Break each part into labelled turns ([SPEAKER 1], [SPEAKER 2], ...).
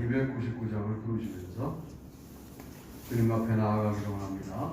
[SPEAKER 1] 299장을 부르시면서 주님 앞에 나아가기를 원합니다.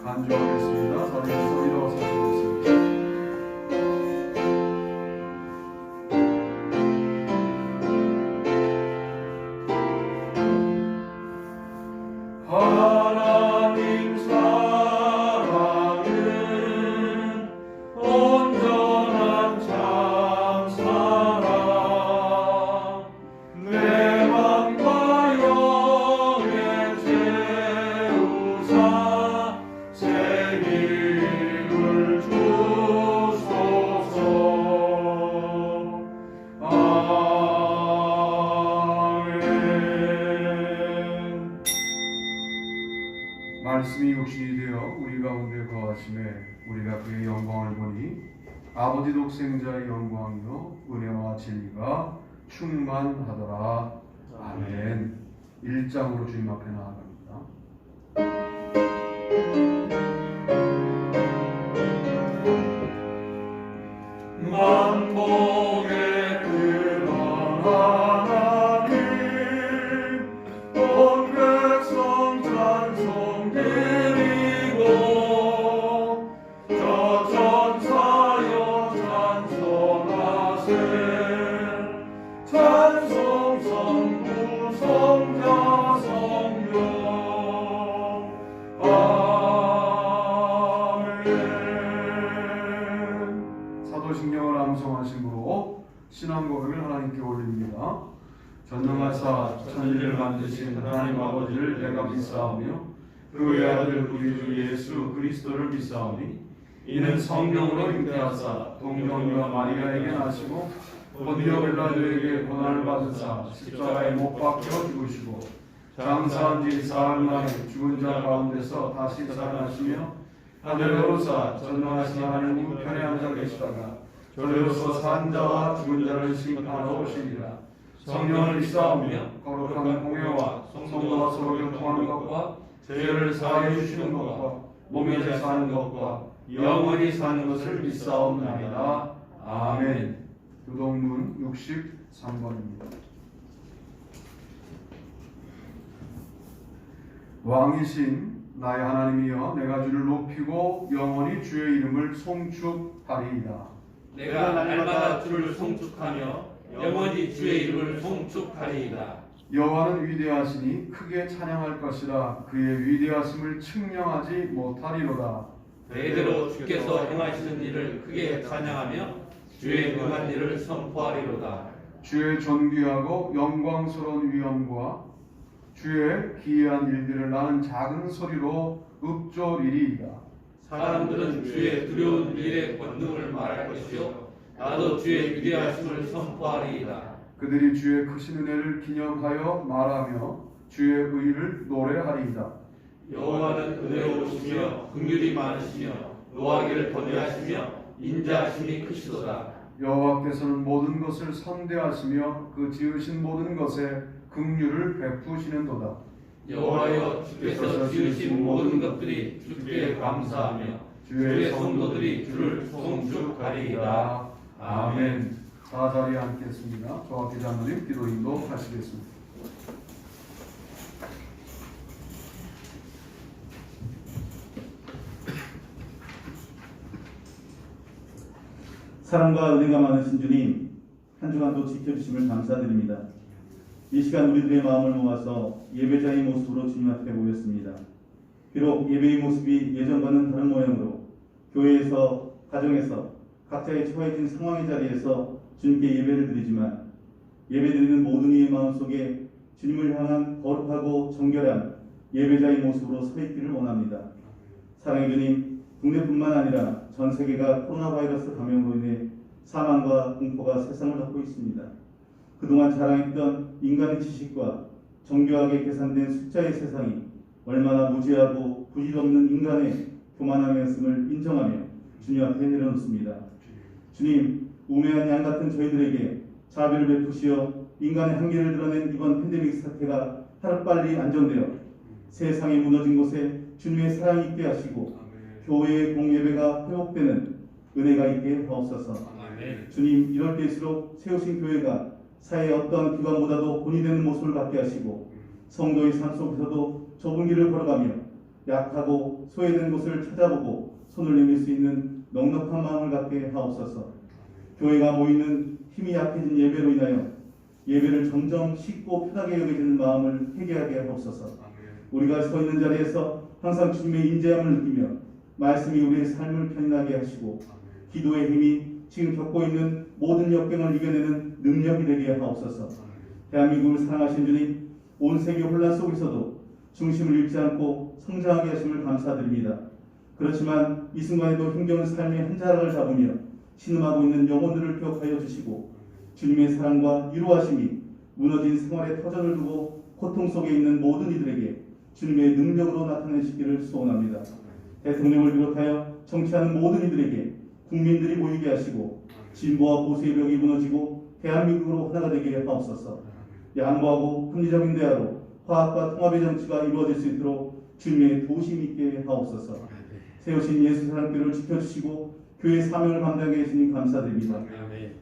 [SPEAKER 1] 간주하겠습니다. 자리에서 일어서 서겠습니다. 하나님 사랑은 온전한 참 사랑 내 맘과 영에 채우사 생일을 주소서. 아멘. 말씀이 육신이 되어 우리 가운데 거하심에 우리가 그의 영광을 보니 아버지 독생자의 영광이요 은혜와 진리가 충만하더라. 아멘. 1장으로 주님 앞에 나아갑니다. 만복의 근원 하나님 온 백성 찬송 드리고 저 천사여 찬송하세 찬송 성부 성자 성령 아멘. 사도신경을 암송하심으로 신앙 고백을 하나님께 올립니다. 전능하사 천지를 만드신 하나님 아버지를 내가 믿사오며 그의 아들 우리 주 예수 그리스도를 믿사오니 이는 성령으로 잉태하사 동정녀 마리아에게 나시고 본디오 빌라도에게 고난을 받으사 십자가에 못 박혀 죽으시고 장사한 지 사흘 만에 죽은 자 가운데서 다시 살아나시며 하늘에 오르사 전능하신 하나님 우편에 앉아 계시다가 저리로서 산 자와 죽은 자를 심판하러 오시리라. 성령을 믿사오며 거룩한 공회와 성도와 서로 교통하는 것과 죄를 사하여 주시는 것과 몸에 사는 것과 영원히 사는 것을 믿사옵나이다. 아멘. 교동문 63번입니다. 왕이신 나의 하나님이여 내가 주를 높이고 영원히 주의 이름을 송축하리이다.
[SPEAKER 2] 내가 날마다 주를 송축하며 영원히 주의 이름을 송축하리이다.
[SPEAKER 1] 여호와는 위대하시니 크게 찬양할 것이라 그의 위대하심을 측량하지 못하리로다.
[SPEAKER 2] 대대로 주께서 행하시는 일을 크게 찬양하며 주의 능한 일을 선포하리로다.
[SPEAKER 1] 주의 존귀하고 영광스러운 위엄과 주의 기이한 일들을 나는 작은 소리로 읊조리리이다.
[SPEAKER 2] 사람들은 주의 두려운 일의 권능을 말할 것이요 나도 주의 위대하심을 선포하리이다.
[SPEAKER 1] 그들이 주의 크신 은혜를 기념하여 말하며 주의 의를 노래하리이다.
[SPEAKER 2] 여호와는 은혜로우시며 긍휼이 많으시며 노하기를 더디하시며 인자하심이 크시도다.
[SPEAKER 1] 여호와께서는 모든 것을 선대하시며 그 지으신 모든 것에 긍휼을 베푸시는도다.
[SPEAKER 2] 여호와여 주께서 지으신 모든 것들이 주께 감사하며 주의 성도들이 주를 송축하리이다. 아멘.
[SPEAKER 1] 다 자리에 앉겠습니다. 저와 기자님 기도 인도하시겠습니다.
[SPEAKER 3] 사랑과 은혜가 많으신 주님, 한 주간도 지켜주심을 감사드립니다. 이 시간 우리들의 마음을 모아서 예배자의 모습으로 주님 앞에 모였습니다. 비록 예배의 모습이 예전과는 다른 모양으로 교회에서, 가정에서 각자의 처해진 상황의 자리에서 주님께 예배를 드리지만 예배드리는 모든 이의 마음속에 주님을 향한 거룩하고 정결한 예배자의 모습으로 서 있기를 원합니다. 사랑의 주님, 국내뿐만 아니라 전 세계가 코로나 바이러스 감염으로 인해 사망과 공포가 세상을 덮고 있습니다. 그동안 자랑했던 인간의 지식과 정교하게 계산된 숫자의 세상이 얼마나 무지하고 부질없는 인간의 교만함이었음을 인정하며 주님 앞에 내려놓습니다. 주님, 우매한 양 같은 저희들에게 자비를 베푸시어 인간의 한계를 드러낸 이번 팬데믹 사태가 하루빨리 안정되어 세상이 무너진 곳에 주님의 사랑이 있게 하시고 교회의 공예배가 회복되는 은혜가 있게 하옵소서. 주님, 이럴 때일수록 세우신 교회가 사회의 어떤 기관보다도 본이 되는 모습을 갖게 하시고 성도의 삶 속에서도 좁은 길을 걸어가며 약하고 소외된 곳을 찾아보고 손을 내밀 수 있는 넉넉한 마음을 갖게 하옵소서. 교회가 모이는 힘이 약해진 예배로 인하여 예배를 점점 쉽고 편하게 여겨지는 마음을 회개하게 하옵소서. 우리가 서 있는 자리에서 항상 주님의 인재함을 느끼며 말씀이 우리의 삶을 편안하게 하시고 기도의 힘이 지금 겪고 있는 모든 역경을 이겨내는 능력이 되게 하옵소서. 대한민국을 사랑하신 주님, 온 세계 혼란 속에서도 중심을 잃지 않고 성장하게 하심을 감사드립니다. 그렇지만 이 순간에도 힘겨운 삶의 한 자락을 잡으며 신음하고 있는 영혼들을 기억하여 주시고 주님의 사랑과 위로하심이 무너진 생활의 터전을 두고 고통 속에 있는 모든 이들에게 주님의 능력으로 나타내시기를 소원합니다. 대통령을 비롯하여 정치하는 모든 이들에게 국민들이 모이게 하시고 진보와 보수의 벽이 무너지고 대한민국으로 하나가 되게 하옵소서. 양보하고 합리적인 대화로 화합과 통합의 정치가 이루어질 수 있도록 주님의 도우심이 있게 하옵소서. 세우신 예수 사랑교회를 지켜주시고 교회 사명을 감당해 주시니 감사드립니다.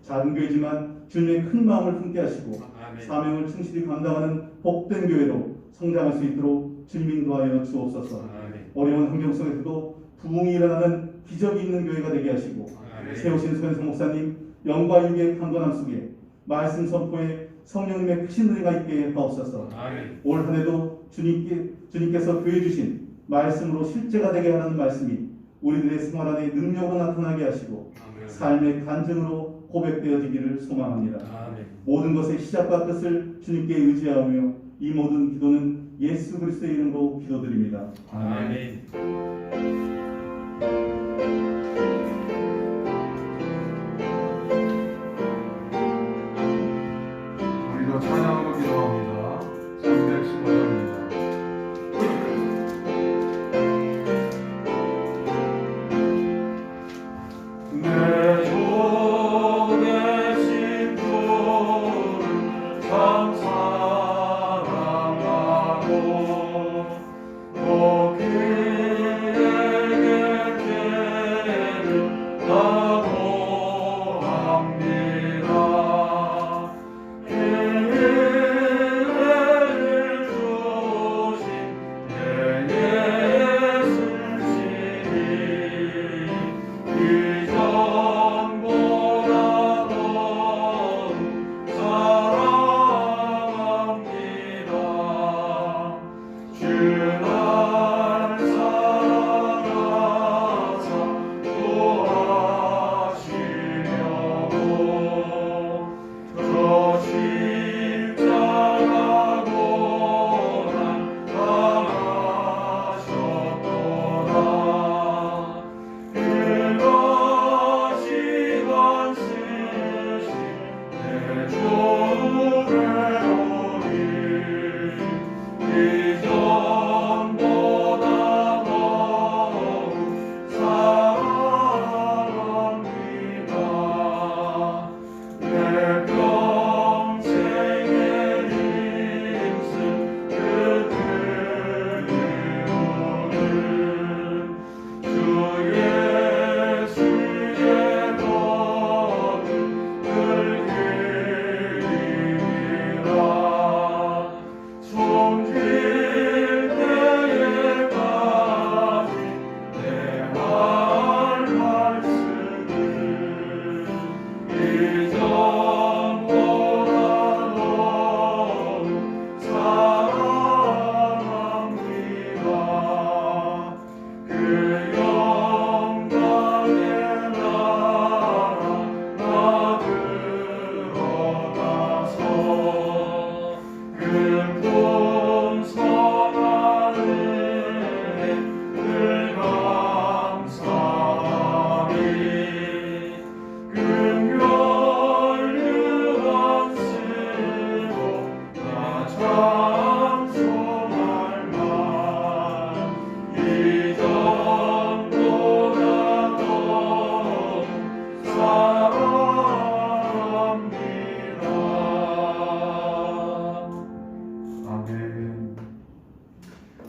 [SPEAKER 3] 작은 교회지만 주님의 큰 마음을 품게 하시고 사명을 충실히 감당하는 복된 교회로 성장할 수 있도록 주님 인도하여 주옵소서. 어려운 환경 속에서도 부흥이 일어나는 기적이 있는 교회가 되게 하시고 세우신 소현성 목사님 영과 육의 강건함 속에 말씀 선포에 성령님의 크신 은혜가 있게 하옵소서. 올 한 해도 주님께서 교회 주신 말씀으로 실제가 되게 하는 말씀이 우리들의 생활 안에 능력으로 나타나게 하시고 삶의 간증으로 고백되어지기를 소망합니다. 모든 것의 시작과 끝을 주님께 의지하며 이 모든 기도는 예수 그리스도의 이름으로 기도드립니다. 아멘.
[SPEAKER 1] 우리도 찬양으로 기도합니다. 315절입니다. 내 주 대신 주를 참 사랑하고 또 그의 곁에를 나도합니다. 은혜를 주신 내 예수시니 이전보다 더욱 사랑합니다. 주 날 사랑하사 구하시려고 저 십자가 고난 당하셨도다. 그것이 원수신 내 주의 오니 이전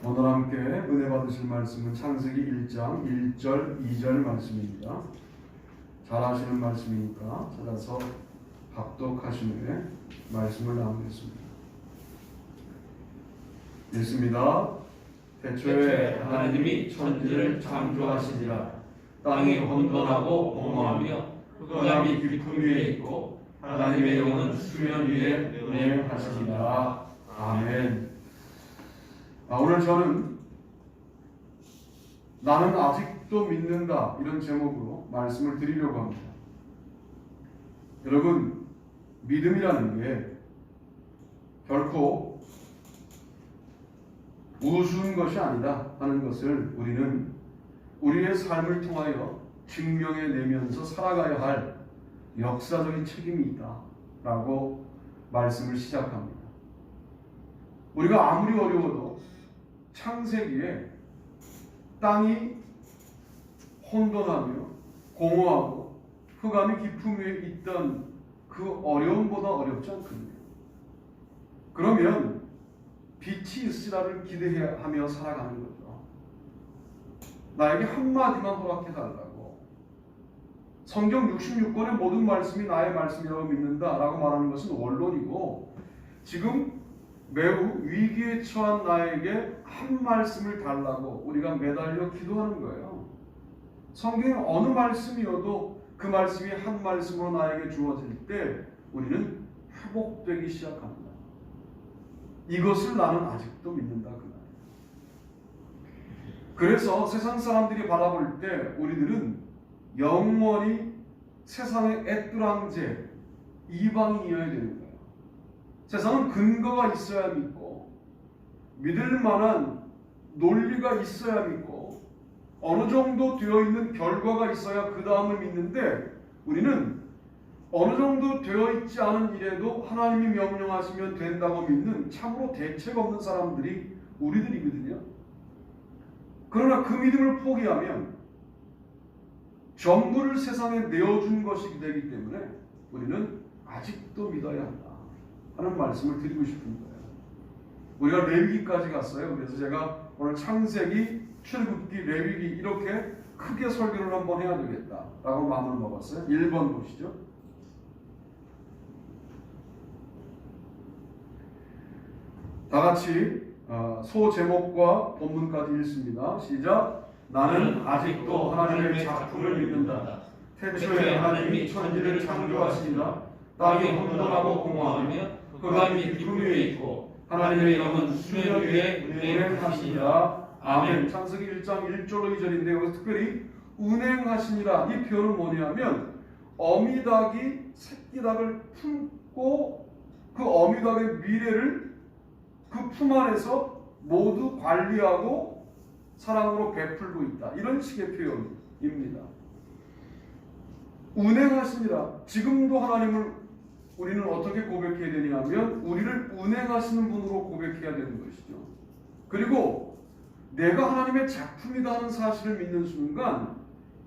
[SPEAKER 1] 오늘 함께 은혜 받으실 말씀은 창세기 1장 1절 2절 말씀입니다. 잘 아시는 말씀이니까 찾아서 합독하신 후에 말씀을 나누겠습니다. 읽습니다. 태초에
[SPEAKER 2] 하나님이 천지를 창조하시니라. 땅이 혼돈하고 공허하며 흑암이 깊음 위에 있고 하나님의 영은 수면 위에 운행하시니라.
[SPEAKER 1] 아멘. 오늘 저는 나는 아직도 믿는다 이런 제목으로 말씀을 드리려고 합니다. 여러분, 믿음이라는 게 결코 우스운 것이 아니다 하는 것을 우리는 우리의 삶을 통하여 증명해내면서 살아가야 할 역사적인 책임이 있다라고 말씀을 시작합니다. 우리가 아무리 어려워도 창세기에 땅이 혼돈하며 공허하고 흑암이 깊음 위에 있던 그 어려움보다 어렵지 않거든요. 그러면 빛이 있으라를 기대하며 살아가는 거죠. 나에게 한마디만 허락해달라고. 성경 66권의 모든 말씀이 나의 말씀이라고 믿는다라고 말하는 것은 원론이고, 지금 매우 위기에 처한 나에게 한 말씀을 달라고 우리가 매달려 기도하는 거예요. 성경의 어느 말씀이어도 그 말씀이 한 말씀으로 나에게 주어질 때 우리는 회복되기 시작합니다. 이것을 나는 아직도 믿는다 그 말이에요. 그래서 세상 사람들이 바라볼 때 우리들은 영원히 세상의 애뚜랑제 이방인이어야 되는 거예요. 세상은 근거가 있어야 믿고 믿을 만한 논리가 있어야 믿고 어느 정도 되어 있는 결과가 있어야 그 다음을 믿는데, 우리는 어느 정도 되어 있지 않은 일에도 하나님이 명령하시면 된다고 믿는 참으로 대책 없는 사람들이 우리들이거든요. 그러나 그 믿음을 포기하면 전부를 세상에 내어준 것이 되기 때문에 우리는 아직도 믿어야 한다 하는 말씀을 드리고 싶은 거예요. 우리가 레위기까지 갔어요. 그래서 제가 오늘 창세기, 출애굽기, 레위기 이렇게 크게 설교를 한번 해야 되겠다라고 마음을 먹었어요. 1번 보시죠. 다 같이 소 제목과 본문까지 읽습니다. 시작. 나는 아직도 하나님의 작품을 믿는다. 태초에 하나님이 천지를 창조하시니라. 땅이 혼돈하고 공허하며 흑암이 깊음 위에 있고 하나님의 영은 수면 위에 운행하시니라. 아멘. 창세기 1장 1절로 2절인데 여기서 특별히 운행하시니라 이 표현은 뭐냐면 어미닭이 새끼닭을 품고 그 어미닭의 미래를 그 품 안에서 모두 관리하고 사랑으로 베풀고 있다. 이런 식의 표현입니다. 운행하시니라. 지금도 하나님을 우리는 어떻게 고백해야 되냐면 우리를 운행하시는 분으로 고백해야 되는 것이죠. 그리고 내가 하나님의 작품이다 하는 사실을 믿는 순간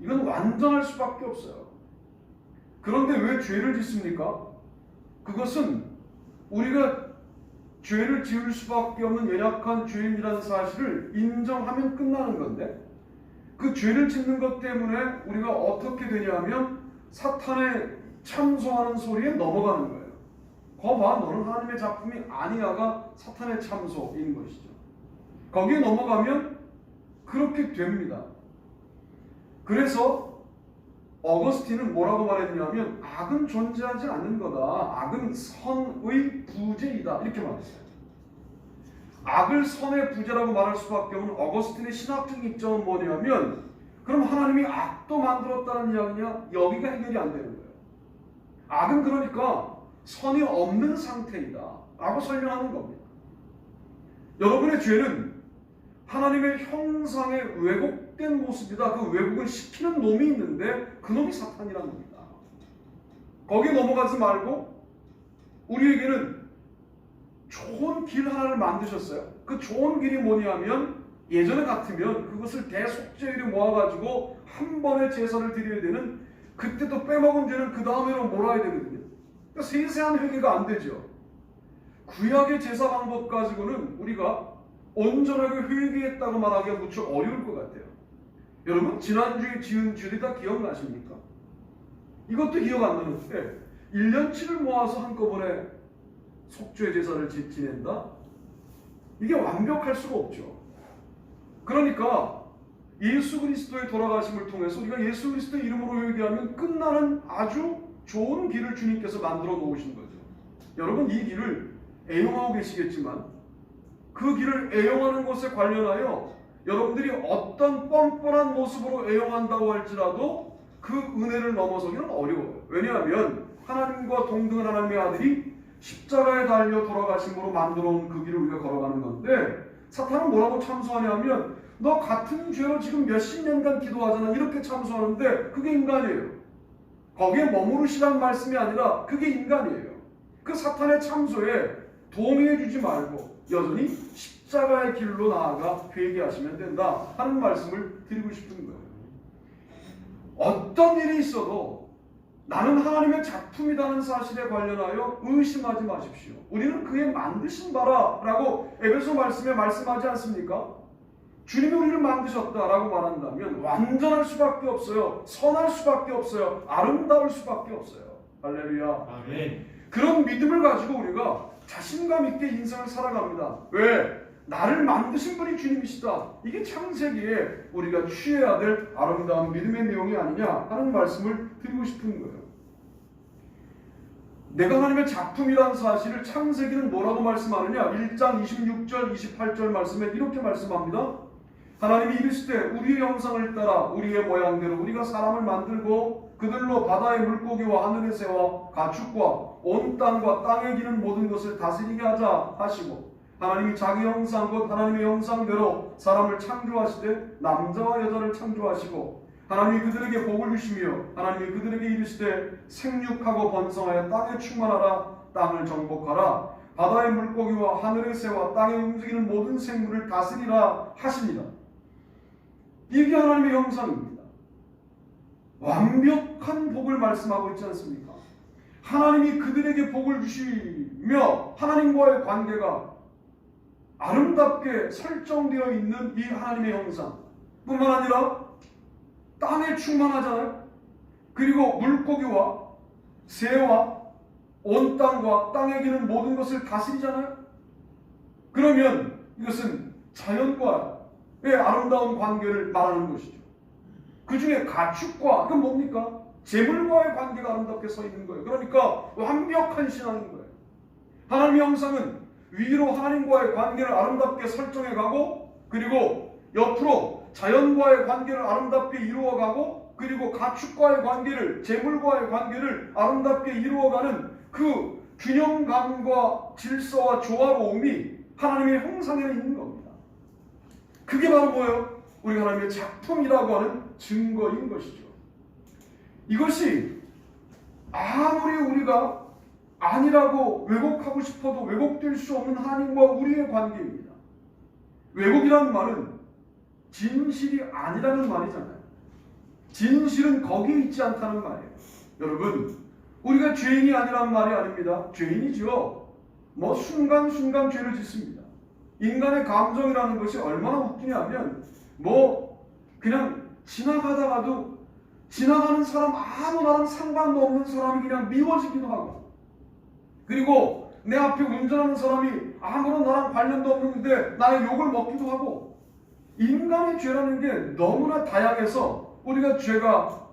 [SPEAKER 1] 이건 완전할 수밖에 없어요. 그런데 왜 죄를 짓습니까? 그것은 우리가 죄를 지을 수밖에 없는 연약한 죄인이라는 사실을 인정하면 끝나는 건데, 그 죄를 짓는 것 때문에 우리가 어떻게 되냐면 사탄의 참소하는 소리에 넘어가는 거예요. 거봐, 너는 하나님의 작품이 아니야가 사탄의 참소인 것이죠. 거기에 넘어가면 그렇게 됩니다. 그래서 어거스틴은 뭐라고 말했냐면 악은 존재하지 않는 거다. 악은 선의 부재이다. 이렇게 말했어요. 악을 선의 부재라고 말할 수밖에 없는 어거스틴의 신학적 입장은 뭐냐면 그럼 하나님이 악도 만들었다는 이야기냐? 여기가 해결이 안 되는 거예요. 악은 그러니까 선이 없는 상태이다 라고 설명하는 겁니다. 여러분의 죄는 하나님의 형상에 왜곡된 모습이다. 그 왜곡을 시키는 놈이 있는데 그 놈이 사탄이라는 겁니다. 거기에 넘어가지 말고 우리에게는 좋은 길 하나를 만드셨어요. 그 좋은 길이 뭐냐면 예전에 같으면 그것을 대속죄를 모아가지고 한 번에 제사를 드려야 되는, 그때 또 빼먹은 죄는 그 다음에로 몰아야 되거든요. 그러니까 세세한 회개가 안 되죠. 구약의 제사 방법 가지고는 우리가 온전하게 회개했다고 말하기가 무척 어려울 것 같아요. 여러분 지난주에 지은 주일이 다 기억나십니까? 이것도 기억 안 나는데 1년치를 모아서 한꺼번에 속죄 제사를 지낸다? 이게 완벽할 수가 없죠. 그러니까 예수 그리스도의 돌아가심을 통해서 우리가 예수 그리스도의 이름으로 회개하면 끝나는 아주 좋은 길을 주님께서 만들어 놓으신 거죠. 여러분 이 길을 애용하고 계시겠지만 그 길을 애용하는 것에 관련하여 여러분들이 어떤 뻔뻔한 모습으로 애용한다고 할지라도 그 은혜를 넘어서기는 어려워요. 왜냐하면 하나님과 동등한 하나님의 아들이 십자가에 달려 돌아가심으로 만들어 온 그 길을 우리가 걸어가는 건데 사탄은 뭐라고 참소하냐면 너 같은 죄로 지금 몇십 년간 기도하잖아. 이렇게 참소하는데 그게 인간이에요. 거기에 머무르시란 말씀이 아니라 그게 인간이에요. 그 사탄의 참소에 동의해 주지 말고 여전히 십자가의 길로 나아가 회개하시면 된다 하는 말씀을 드리고 싶은 거예요. 어떤 일이 있어도 나는 하나님의 작품이라는 사실에 관련하여 의심하지 마십시오. 우리는 그의 만드신 바라라고 에베소 말씀에 말씀하지 않습니까? 주님이 우리를 만드셨다라고 말한다면 완전할 수밖에 없어요. 선할 수밖에 없어요. 아름다울 수밖에 없어요. 할렐루야.
[SPEAKER 2] 아멘.
[SPEAKER 1] 그런 믿음을 가지고 우리가 자신감 있게 인생을 살아갑니다. 왜? 나를 만드신 분이 주님이시다. 이게 창세기에 우리가 취해야 될 아름다운 믿음의 내용이 아니냐 하는 말씀을 드리고 싶은 거예요. 내가 하나님의 작품이라는 사실을 창세기는 뭐라고 말씀하느냐? 1장 26절 28절 말씀에 이렇게 말씀합니다. 하나님이 이르시되 우리의 형상을 따라 우리의 모양대로 우리가 사람을 만들고 그들로 바다의 물고기와 하늘의 새와 가축과 온 땅과 땅에 기는 모든 것을 다스리게 하자 하시고 하나님이 자기 형상 곧 하나님의 형상대로 사람을 창조하시되 남자와 여자를 창조하시고 하나님이 그들에게 복을 주시며 하나님이 그들에게 이르시되 생육하고 번성하여 땅에 충만하라 땅을 정복하라 바다의 물고기와 하늘의 새와 땅에 움직이는 모든 생물을 다스리라 하십니다. 이게 하나님의 형상입니다. 완벽한 복을 말씀하고 있지 않습니까? 하나님이 그들에게 복을 주시며 하나님과의 관계가 아름답게 설정되어 있는 이 하나님의 형상 뿐만 아니라 땅에 충만하잖아요. 그리고 물고기와 새와 온 땅과 땅에 기는 모든 것을 다스리잖아요. 그러면 이것은 자연과의 아름다운 관계를 말하는 것이죠. 그 중에 가축과 그건 뭡니까? 재물과의 관계가 아름답게 서 있는 거예요. 그러니까 완벽한 신앙인 거예요. 하나님의 형상은 위로 하나님과의 관계를 아름답게 설정해 가고 그리고 옆으로 자연과의 관계를 아름답게 이루어가고 그리고 가축과의 관계를 재물과의 관계를 아름답게 이루어가는 그 균형감과 질서와 조화로움이 하나님의 형상에 있는 겁니다. 그게 바로 뭐예요? 우리 하나님의 작품이라고 하는 증거인 것이죠. 이것이 아무리 우리가 아니라고 왜곡하고 싶어도 왜곡될 수 없는 하나님과 우리의 관계입니다. 왜곡이라는 말은 진실이 아니라는 말이잖아요. 진실은 거기에 있지 않다는 말이에요. 여러분, 우리가 죄인이 아니란 말이 아닙니다. 죄인이죠. 뭐 순간순간 죄를 짓습니다. 인간의 감정이라는 것이 얼마나 웃기냐면 뭐 그냥 지나가다가도 지나가는 사람 아무나랑 상관도 없는 사람이 그냥 미워지기도 하고 그리고 내 앞에 운전하는 사람이 아무런 나랑 관련도 없는데 나의 욕을 먹기도 하고 인간의 죄라는 게 너무나 다양해서 우리가 죄가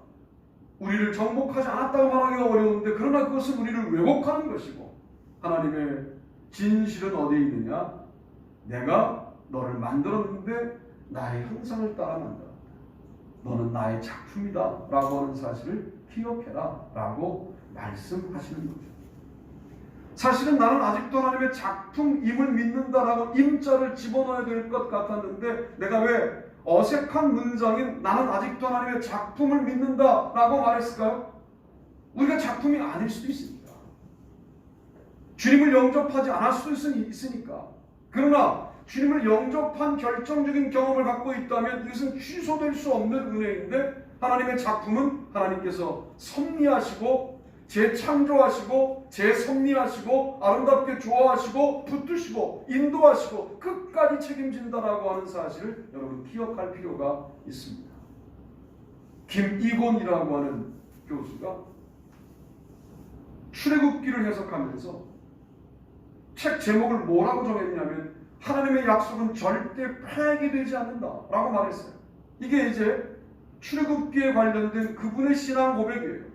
[SPEAKER 1] 우리를 정복하지 않았다고 말하기가 어려운데 그러나 그것은 우리를 왜곡하는 것이고 하나님의 진실은 어디에 있느냐? 내가 너를 만들었는데 나의 형상을 따라 만들었다. 너는 나의 작품이다 라고 하는 사실을 기억해라 라고 말씀하시는 거죠. 사실은 나는 아직도 하나님의 작품임을 믿는다라고 임자를 집어넣어야 될 것 같았는데 내가 왜 어색한 문장인 나는 아직도 하나님의 작품을 믿는다라고 말했을까요? 우리가 작품이 아닐 수도 있습니다. 주님을 영접하지 않을 수도 있으니까. 그러나 주님을 영접한 결정적인 경험을 갖고 있다면 이것은 취소될 수 없는 은혜인데 하나님의 작품은 하나님께서 섭리하시고 재창조하시고 재섭리하시고 아름답게 조화하시고 붙드시고 인도하시고 끝까지 책임진다라고 하는 사실을 여러분 기억할 필요가 있습니다. 김이곤이라고 하는 교수가 출애굽기를 해석하면서 책 제목을 뭐라고 정했냐면 하나님의 약속은 절대 폐기되지 않는다라고 말했어요. 이게 이제 출애굽기에 관련된 그분의 신앙 고백이에요.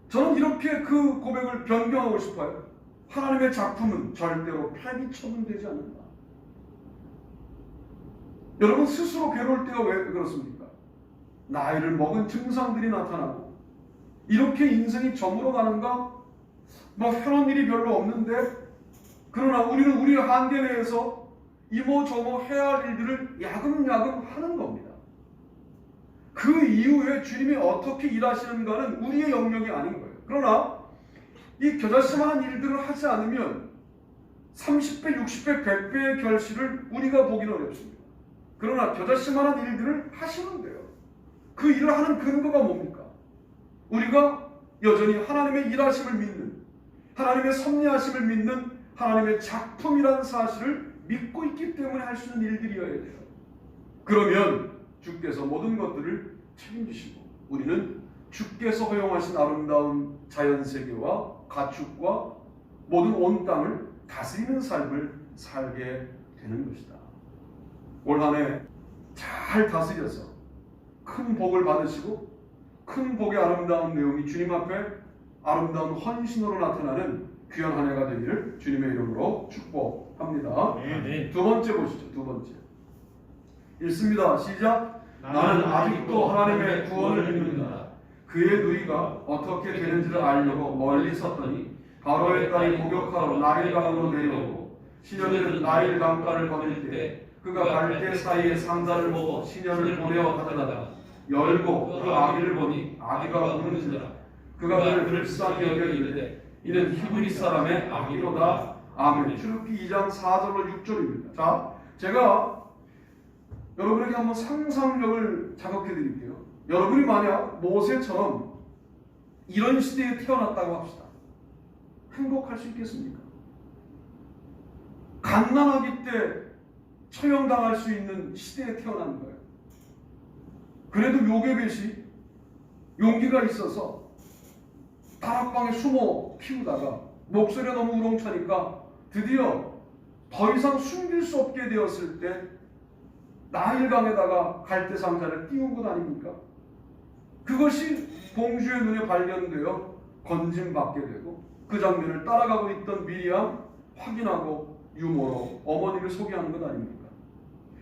[SPEAKER 1] 저는 이렇게 그 고백을 변경하고 싶어요. 하나님의 작품은 절대로 폐기 처분되지 않는다. 여러분 스스로 괴로울 때가 왜 그렇습니까? 나이를 먹은 증상들이 나타나고 이렇게 인생이 저물어 가는가? 뭐 해놓은 일이 별로 없는데 그러나 우리는 우리의 한계 내에서 이모저모 해야 할 일들을 야금야금 하는 겁니다. 그 이후에 주님이 어떻게 일하시는가는 우리의 영역이 아닌 거예요. 그러나 이 겨자씨만한 일들을 하지 않으면 30배, 60배, 100배의 결실을 우리가 보기는 어렵습니다. 그러나 겨자씨만한 일들을 하시면 돼요. 그 일을 하는 근거가 뭡니까? 우리가 여전히 하나님의 일하심을 믿는, 하나님의 섭리하심을 믿는 하나님의 작품이라는 사실을 믿고 있기 때문에 할 수 있는 일들이어야 돼요. 그러면 주께서 모든 것들을 책임지시고 우리는 주께서 허용하신 아름다운 자연세계와 가축과 모든 온 땅을 다스리는 삶을 살게 되는 것이다. 올 한 해 잘 다스려서 큰 복을 받으시고 큰 복의 아름다운 내용이 주님 앞에 아름다운 헌신으로 나타나는 귀한 한 해가 되기를 주님의 이름으로 축복합니다.
[SPEAKER 2] 아멘.
[SPEAKER 1] 두 번째 보시죠. 두 번째 읽습니다. 시작. 나는 아직도 하나님의 구원을 믿는다. 그의 누이가 어떻게 되는지를 알려고 멀리 섰더니 바로의 딸이 목욕하러 나일강으로 내려오고 시녀들은 나일강가를 거닐 때 그가 갈대 사이에 상자를 먹어 시녀를 보내어 가져다가 열고 그 아기를 보니 아기가 우는지라 그가 그를 불쌍히 여겨 이르되 이는 히브리 사람의 아기로다. 아멘. 출애굽기 2장 4절로 6절입니다. 자, 제가 여러분에게 한번 상상력을 자극해 드릴게요. 여러분이 만약 모세처럼 이런 시대에 태어났다고 합시다. 행복할 수 있겠습니까? 갓난아기 때 처형당할 수 있는 시대에 태어난 거예요. 그래도 요게벳이 용기가 있어서 다락방에 숨어 키우다가 목소리가 너무 우렁차니까 드디어 더 이상 숨길 수 없게 되었을 때 나일강에다가 갈대 상자를 띄운 것 아닙니까? 그것이 공주의 눈에 발견되어 건짐받게 되고 그 장면을 따라가고 있던 미리암 확인하고 유모로 어머니를 소개하는 것 아닙니까?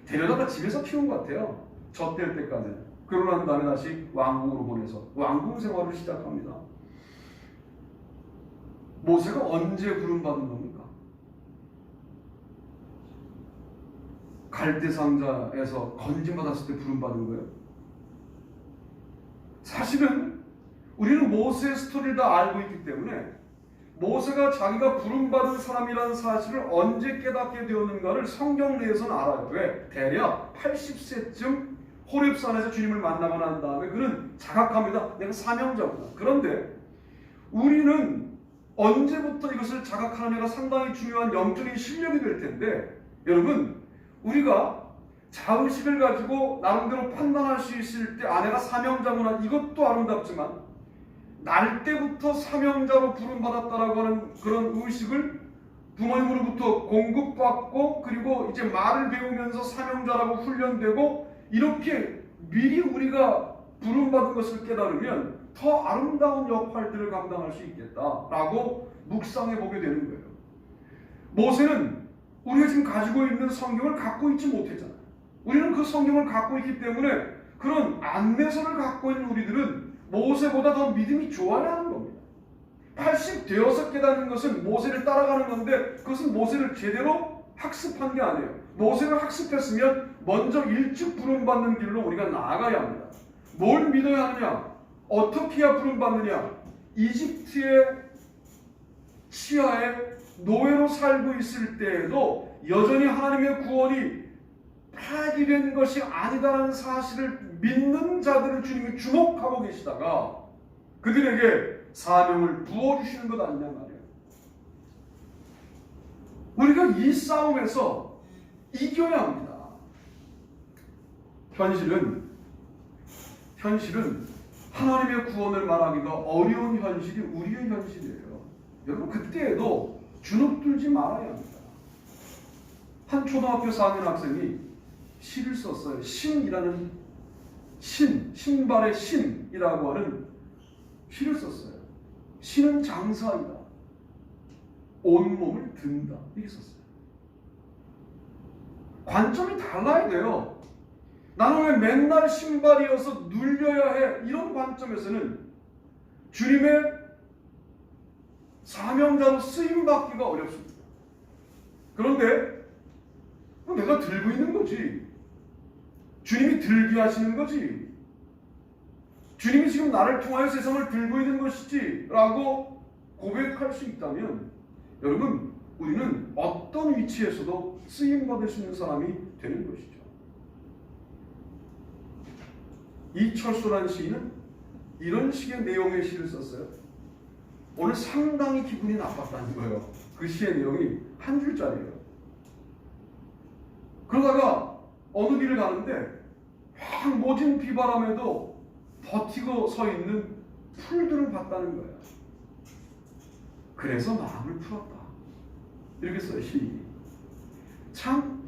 [SPEAKER 1] 데려다가 집에서 키운 것 같아요. 젖될 때까지. 그러고 난 다음에 다시 왕궁으로 보내서 왕궁 생활을 시작합니다. 모세가 언제 부름받은 겁니까? 갈대 상자에서 건짐받았을 때 부름받은 거예요. 사실은 우리는 모세의 스토리를 다 알고 있기 때문에 모세가 자기가 부름받은 사람이라는 사실을 언제 깨닫게 되었는가를 성경 내에서는 알아요. 왜? 대략 80세쯤 호렙산에서 주님을 만나고 난 다음에 그는 자각합니다. 내가 사명자구나. 그런데 우리는 언제부터 이것을 자각하느냐가 상당히 중요한 영적인 실력이 될 텐데 여러분 우리가 자의식을 가지고 나름대로 판단할 수 있을 때 아내가 사명자구나 이것도 아름답지만 날 때부터 사명자로 부름받았다라고 하는 그런 의식을 부모님으로부터 공급받고 그리고 이제 말을 배우면서 사명자라고 훈련되고 이렇게 미리 우리가 부름받은 것을 깨달으면 더 아름다운 역할들을 감당할 수 있겠다라고 묵상해 보게 되는 거예요. 모세는 우리가 지금 가지고 있는 성경을 갖고 있지 못했잖아요. 우리는 그 성경을 갖고 있기 때문에 그런 안내서를 갖고 있는 우리들은 모세보다 더 믿음이 좋아야 하는 겁니다. 80 되어서 깨닫는 것은 모세를 따라가는 건데 그것은 모세를 제대로 학습한 게 아니에요. 모세를 학습했으면 먼저 일찍 부름받는 길로 우리가 나아가야 합니다. 뭘 믿어야 하느냐? 어떻게 해야 부름받느냐? 이집트의 치하에 노예로 살고 있을 때에도 여전히 하나님의 구원이 폐기된 것이 아니다라는 사실을 믿는 자들을 주님이 주목하고 계시다가 그들에게 사명을 부어주시는 것 아니냐 말이에요. 우리가 이 싸움에서 이겨야 합니다. 현실은 하나님의 구원을 말하기가 어려운 현실이 우리의 현실이에요. 여러분 그때에도 주눅들지 말아야 합니다. 한 초등학교 4학년 학생이 시를 썼어요. 신이라는 신발의 신이라고 하는 시를 썼어요. 신은 장사이다. 온몸을 든다. 이렇게 썼어요. 관점이 달라야 돼요. 나는 왜 맨날 신발이어서 눌려야 해? 이런 관점에서는 주님의 사명자로 쓰임받기가 어렵습니다. 그런데 내가 들고 있는 거지. 주님이 들게 하시는 거지. 주님이 지금 나를 통하여 세상을 들고 있는 것이지 라고 고백할 수 있다면 여러분 우리는 어떤 위치에서도 쓰임받을 수 있는 사람이 되는 것이죠. 이철수라는 시인은 이런 식의 내용의 시를 썼어요. 오늘 상당히 기분이 나빴다는 거예요. 그 시의 내용이 한 줄짜리예요. 그러다가 어느 길을 가는데 확 모진 비바람에도 버티고 서 있는 풀들을 봤다는 거예요. 그래서 마음을 풀었다. 이렇게 써요, 시인이. 참,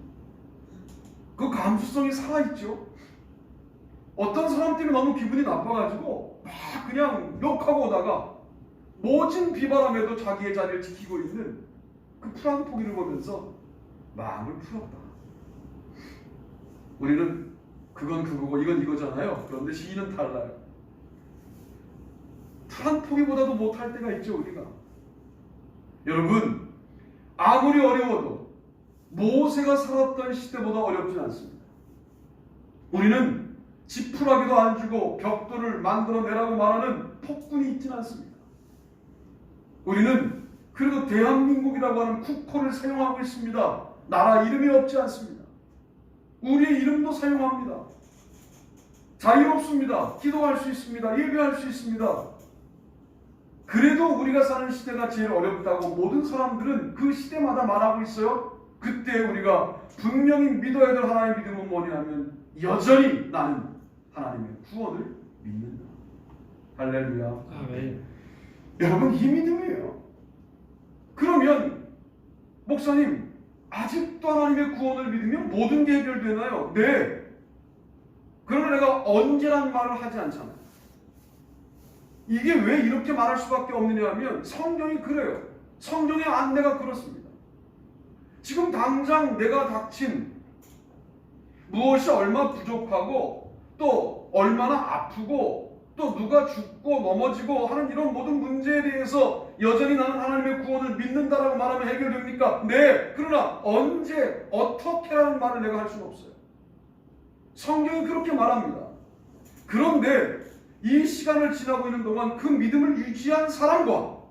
[SPEAKER 1] 그 감수성이 살아있죠. 어떤 사람 때문에 너무 기분이 나빠가지고 막 그냥 욕하고 오다가 모진 비바람에도 자기의 자리를 지키고 있는 그 풀한 포기를 보면서 마음을 풀었다. 우리는 그건 그거고 이건 이거잖아요. 그런데 시인은 달라요. 풀한 포기보다도 못할 때가 있죠, 우리가. 여러분, 아무리 어려워도 모세가 살았던 시대보다 어렵진 않습니다. 우리는 지푸라기도 안 주고 벽돌을 만들어내라고 말하는 폭군이 있지는 않습니다. 우리는 그래도 대한민국이라고 하는 국호를 사용하고 있습니다. 나라 이름이 없지 않습니다. 우리의 이름도 사용합니다. 자유롭습니다. 기도할 수 있습니다. 예배할 수 있습니다. 그래도 우리가 사는 시대가 제일 어렵다고 모든 사람들은 그 시대마다 말하고 있어요. 그때 우리가 분명히 믿어야 될 하나님의 믿음은 뭐냐면 여전히 나는 하나님의 구원을 믿는다. 할렐루야.
[SPEAKER 2] 아멘.
[SPEAKER 1] 여러분 이 믿음이에요. 그러면 목사님 아직도 하나님의 구원을 믿으면 모든 게 해결되나요? 네. 그러나 내가 언제란 말을 하지 않잖아요. 이게 왜 이렇게 말할 수밖에 없느냐 하면 성경이 그래요. 성경의 안내가 그렇습니다. 지금 당장 내가 닥친 무엇이 얼마 부족하고 또 얼마나 아프고 또 누가 죽고 넘어지고 하는 이런 모든 문제에 대해서 여전히 나는 하나님의 구원을 믿는다라고 말하면 해결됩니까? 네. 그러나 언제 어떻게 하는 말을 내가 할 수는 없어요. 성경이 그렇게 말합니다. 그런데 이 시간을 지나고 있는 동안 그 믿음을 유지한 사람과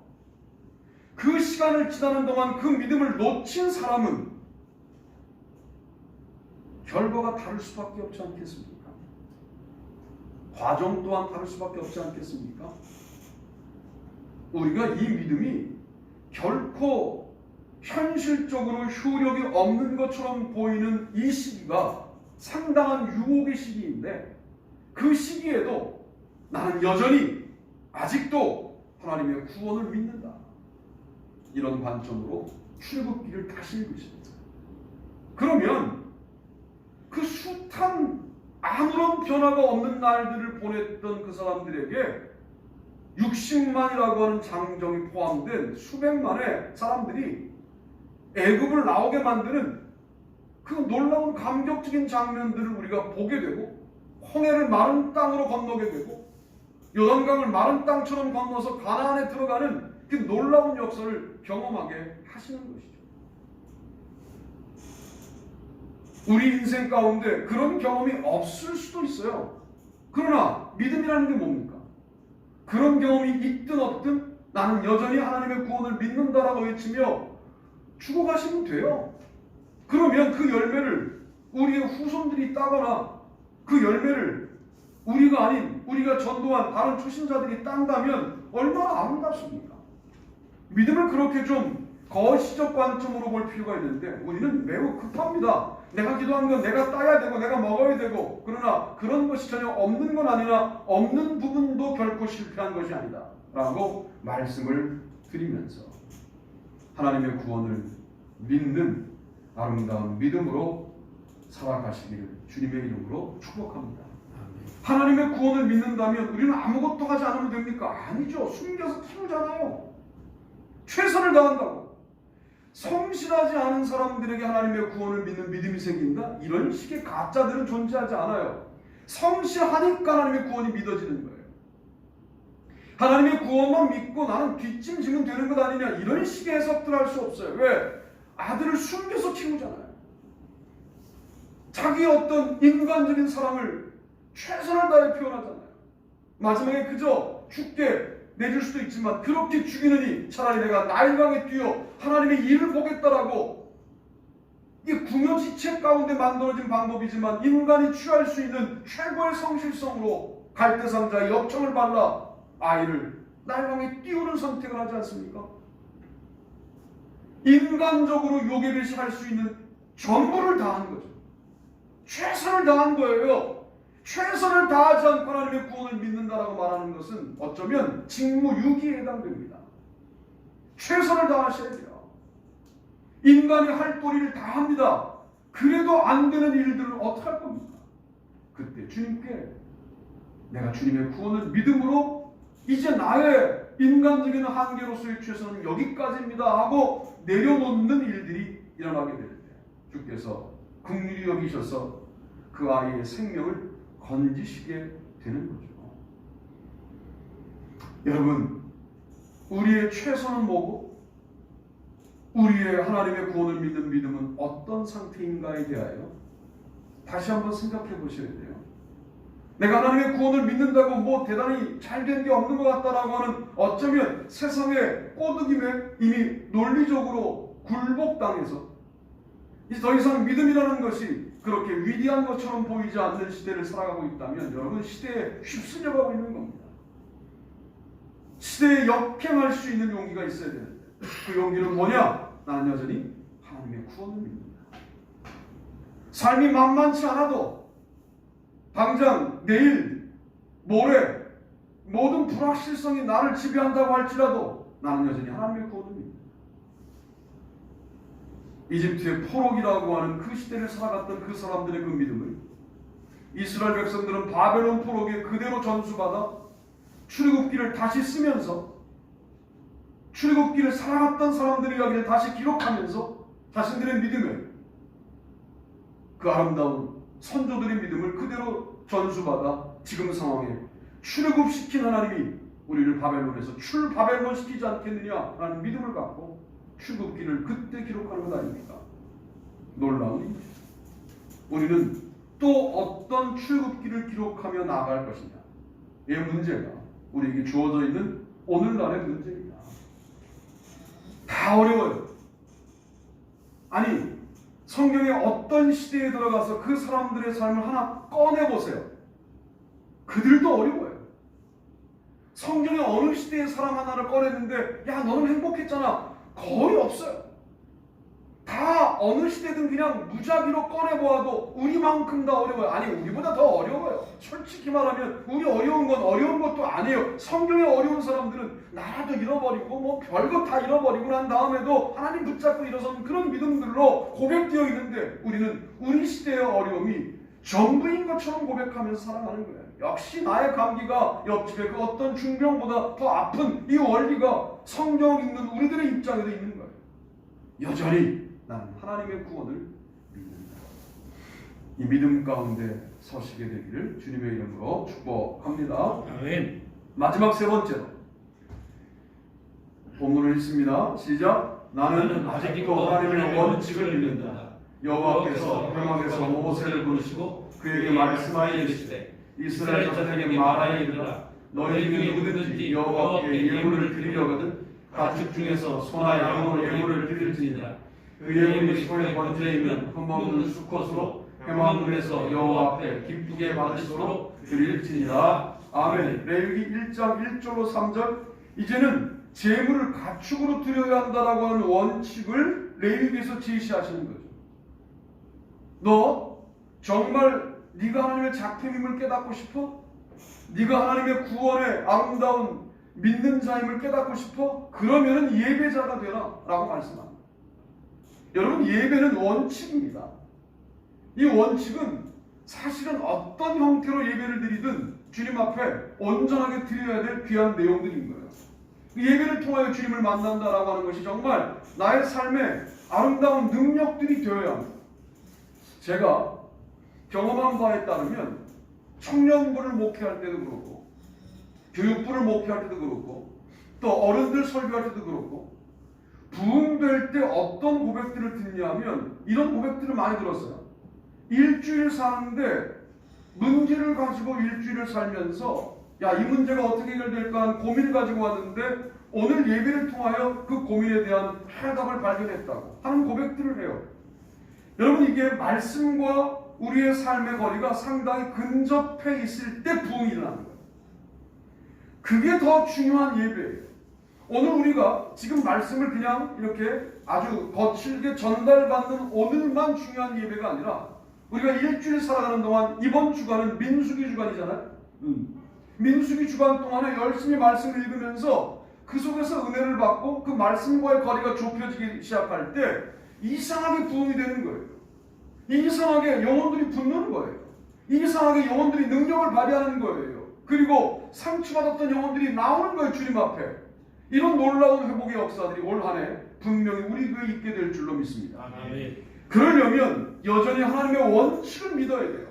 [SPEAKER 1] 그 시간을 지나는 동안 그 믿음을 놓친 사람은 결과가 다를 수밖에 없지 않겠습니까? 과정 또한 다를 수밖에 없지 않겠습니까? 우리가 이 믿음이 결코 현실적으로 효력이 없는 것처럼 보이는 이 시기가 상당한 유혹의 시기인데 그 시기에도 나는 여전히 아직도 하나님의 구원을 믿는다. 이런 관점으로 출애굽기를 다시 읽으십니다. 그러면 그 숱한 아무런 변화가 없는 날들을 보냈던 그 사람들에게 60만이라고 하는 장정이 포함된 수백만의 사람들이 애굽을 나오게 만드는 그 놀라운 감격적인 장면들을 우리가 보게 되고 홍해를 마른 땅으로 건너게 되고 요단강을 마른 땅처럼 건너서 가나안에 들어가는 그 놀라운 역사를 경험하게 하시는 것이죠. 우리 인생 가운데 그런 경험이 없을 수도 있어요. 그러나 믿음이라는 게 뭡니까? 그런 경험이 있든 없든 나는 여전히 하나님의 구원을 믿는다라고 외치며 죽어가시면 돼요. 그러면 그 열매를 우리의 후손들이 따거나 그 열매를 우리가 아닌 우리가 전도한 다른 초신자들이 딴다면 얼마나 아름답습니까? 믿음을 그렇게 좀 거시적 관점으로 볼 필요가 있는데 우리는 매우 급합니다. 내가 기도한 건 내가 따야 되고 내가 먹어야 되고, 그러나 그런 것이 전혀 없는 건 아니라 없는 부분도 결코 실패한 것이 아니다 라고 말씀을 드리면서 하나님의 구원을 믿는 아름다운 믿음으로 살아가시기를 주님의 이름으로 축복합니다. 하나님의 구원을 믿는다면 우리는 아무것도 하지 않으면 됩니까? 아니죠. 숨겨서 키우잖아요. 최선을 다한다고. 성실하지 않은 사람들에게 하나님의 구원을 믿는 믿음이 생긴다? 이런 식의 가짜들은 존재하지 않아요. 성실하니까 하나님의 구원이 믿어지는 거예요. 하나님의 구원만 믿고 나는 뒷짐지면 되는 것 아니냐, 이런 식의 해석들 할 수 없어요. 왜? 아들을 숨겨서 키우잖아요. 자기 어떤 인간적인 사랑을 최선을 다해 표현하잖아요. 마지막에 그저 죽게 내줄 수도 있지만 그렇게 죽이느니 차라리 내가 나일강에 뛰어 하나님의 일을 보겠다라고, 이게 궁여지책 가운데 만들어진 방법이지만 인간이 취할 수 있는 최고의 성실성으로 갈대상자에 엽청을 발라 아이를 나일강에 띄우는 선택을 하지 않습니까? 인간적으로 요괴를 할 수 있는 전부를 다한 거죠. 최선을 다한 거예요. 최선을 다하지 않고 하나님의 구원을 믿는다라고 말하는 것은 어쩌면 직무유기에 해당됩니다. 최선을 다하셔야 돼요. 인간이 할 도리를 다 합니다. 그래도 안 되는 일들을 어떻게 할 겁니까? 그때 주님께 내가 주님의 구원을 믿음으로 이제 나의 인간적인 한계로서의 최선은 여기까지입니다 하고 내려놓는 일들이 일어나게 될 때 주께서 긍휼히 여기셔서 그 아이의 생명을 건지시게 되는 거죠. 여러분, 우리의 최선은 뭐고 우리의 하나님의 구원을 믿는 믿음은 어떤 상태인가에 대하여 다시 한번 생각해 보셔야 돼요. 내가 하나님의 구원을 믿는다고 뭐 대단히 잘된 게 없는 것 같다라고 하는 어쩌면 세상의 꼬드김에 이미 논리적으로 굴복당해서 이제 더 이상 믿음이라는 것이 그렇게 위대한 것처럼 보이지 않는 시대를 살아가고 있다면 여러분, 시대에 휩쓸려가고 있는 겁니다. 시대에 역행할 수 있는 용기가 있어야 되는데 그 용기는 뭐냐? 나는 여전히 하나님의 구원을 믿는다. 삶이 만만치 않아도 당장 내일, 모레 모든 불확실성이 나를 지배한다고 할지라도 나는 여전히 하나님의 구원을 믿는다. 이집트의 포로기라고 하는 그 시대를 살아갔던 그 사람들의 그 믿음을 이스라엘 백성들은 바벨론 포로기에 그대로 전수받아 출애굽기를 다시 쓰면서 출애굽기를 살아갔던 사람들의 이야기를 다시 기록하면서 자신들의 믿음에 그 아름다운 선조들의 믿음을 그대로 전수받아 지금 상황에 출애굽시킨 하나님이 우리를 바벨론에서 출바벨론 시키지 않겠느냐라는 믿음을 갖고 출애굽기를 그때 기록하는 것 아닙니까? 놀라운 일이죠. 우리는 또 어떤 출애굽기를 기록하며 나아갈 것이냐, 이 문제가 우리에게 주어져 있는 오늘날의 문제입니다. 다 어려워요. 아니, 성경의 어떤 시대에 들어가서 그 사람들의 삶을 하나 꺼내보세요. 그들도 어려워요. 성경의 어느 시대의 사람 하나를 꺼냈는데 야, 너는 행복했잖아, 거의 없어요. 다 어느 시대든 그냥 무작위로 꺼내보아도 우리만큼 다 어려워요. 아니, 우리보다 더 어려워요. 솔직히 말하면 우리 어려운 건 어려운 것도 아니에요. 성경에 어려운 사람들은 나라도 잃어버리고 뭐 별것 다 잃어버리고 난 다음에도 하나님 붙잡고 일어서는 그런 믿음들로 고백되어 있는데 우리는 우리 시대의 어려움이 전부인 것처럼 고백하면서 살아가는 거예요. 역시 나의 감기가 옆집에 그 어떤 중병보다 더 아픈 이 원리가 성경 읽는 우리들의 입장에도 있는 거예요. 여전히 나는 하나님의 구원을 믿는다. 이 믿음 가운데 서시게 되기를 주님의 이름으로 축복합니다.
[SPEAKER 2] 아멘.
[SPEAKER 1] 마지막 세 번째로 본문을 읽습니다. 시작. 나는 아직도 하나님의 원칙을 믿는다. 여호와께서 회막에서 모세를 부르시고 그에게 말씀하여 이르시되 이스라엘 자손에게 말하여 이르라. 너희 중에 누구든지 여호와께 예물을 드리려거든 가축 중에서 소나 양으로 예물을 드릴지니라. 그 예물이 소의 번제이면 흠없는 수컷으로
[SPEAKER 2] 평화문에서 여호와 앞에 기쁘게 받으시도록 드릴지니라.
[SPEAKER 1] 아멘. 레위기 1장 1절로 3절. 이제는 재물을 가축으로 드려야 한다라고 하는 원칙을 레위기에서 제시하시는 거죠. 너 정말 네가 하나님의 작품임을 깨닫고 싶어? 네가 하나님의 구원의 아름다운 믿는 자임을 깨닫고 싶어? 그러면은 예배자가 되라 라고 말씀합니다. 여러분, 예배는 원칙입니다. 이 원칙은 사실은 어떤 형태로 예배를 드리든 주님 앞에 온전하게 드려야 될 귀한 내용들인 거예요. 예배를 통하여 주님을 만난다라고 하는 것이 정말 나의 삶에 아름다운 능력들이 되어야 합니다. 제가 경험한 바에 따르면 청년부를 목회할 때도 그렇고 교육부를 목회할 때도 그렇고 또 어른들 설교할 때도 그렇고 부흥될 때 어떤 고백들을 듣냐 하면 이런 고백들을 많이 들었어요. 일주일 사는데 문제를 가지고 일주일을 살면서 야, 이 문제가 어떻게 해결될까 하는 고민을 가지고 왔는데 오늘 예배를 통하여 그 고민에 대한 해답을 발견했다고 하는 고백들을 해요. 여러분, 이게 말씀과 우리의 삶의 거리가 상당히 근접해 있을 때 부흥이 일어나는 거예요. 그게 더 중요한 예배예요. 오늘 우리가 지금 말씀을 그냥 이렇게 아주 거칠게 전달받는 오늘만 중요한 예배가 아니라 우리가 일주일 살아가는 동안 이번 주간은 민수기 주간이잖아요. 민수기 주간 동안에 열심히 말씀을 읽으면서 그 속에서 은혜를 받고 그 말씀과의 거리가 좁혀지기 시작할 때 이상하게 부흥이 되는 거예요. 이상하게 영혼들이 붙는 거예요. 이상하게 영혼들이 능력을 발휘하는 거예요. 그리고 상처받았던 영혼들이 나오는 거예요, 주님 앞에. 이런 놀라운 회복의 역사들이 올 한 해 분명히 우리 교회에 있게 될 줄로 믿습니다. 그러려면 여전히 하나님의 원칙을 믿어야 돼요.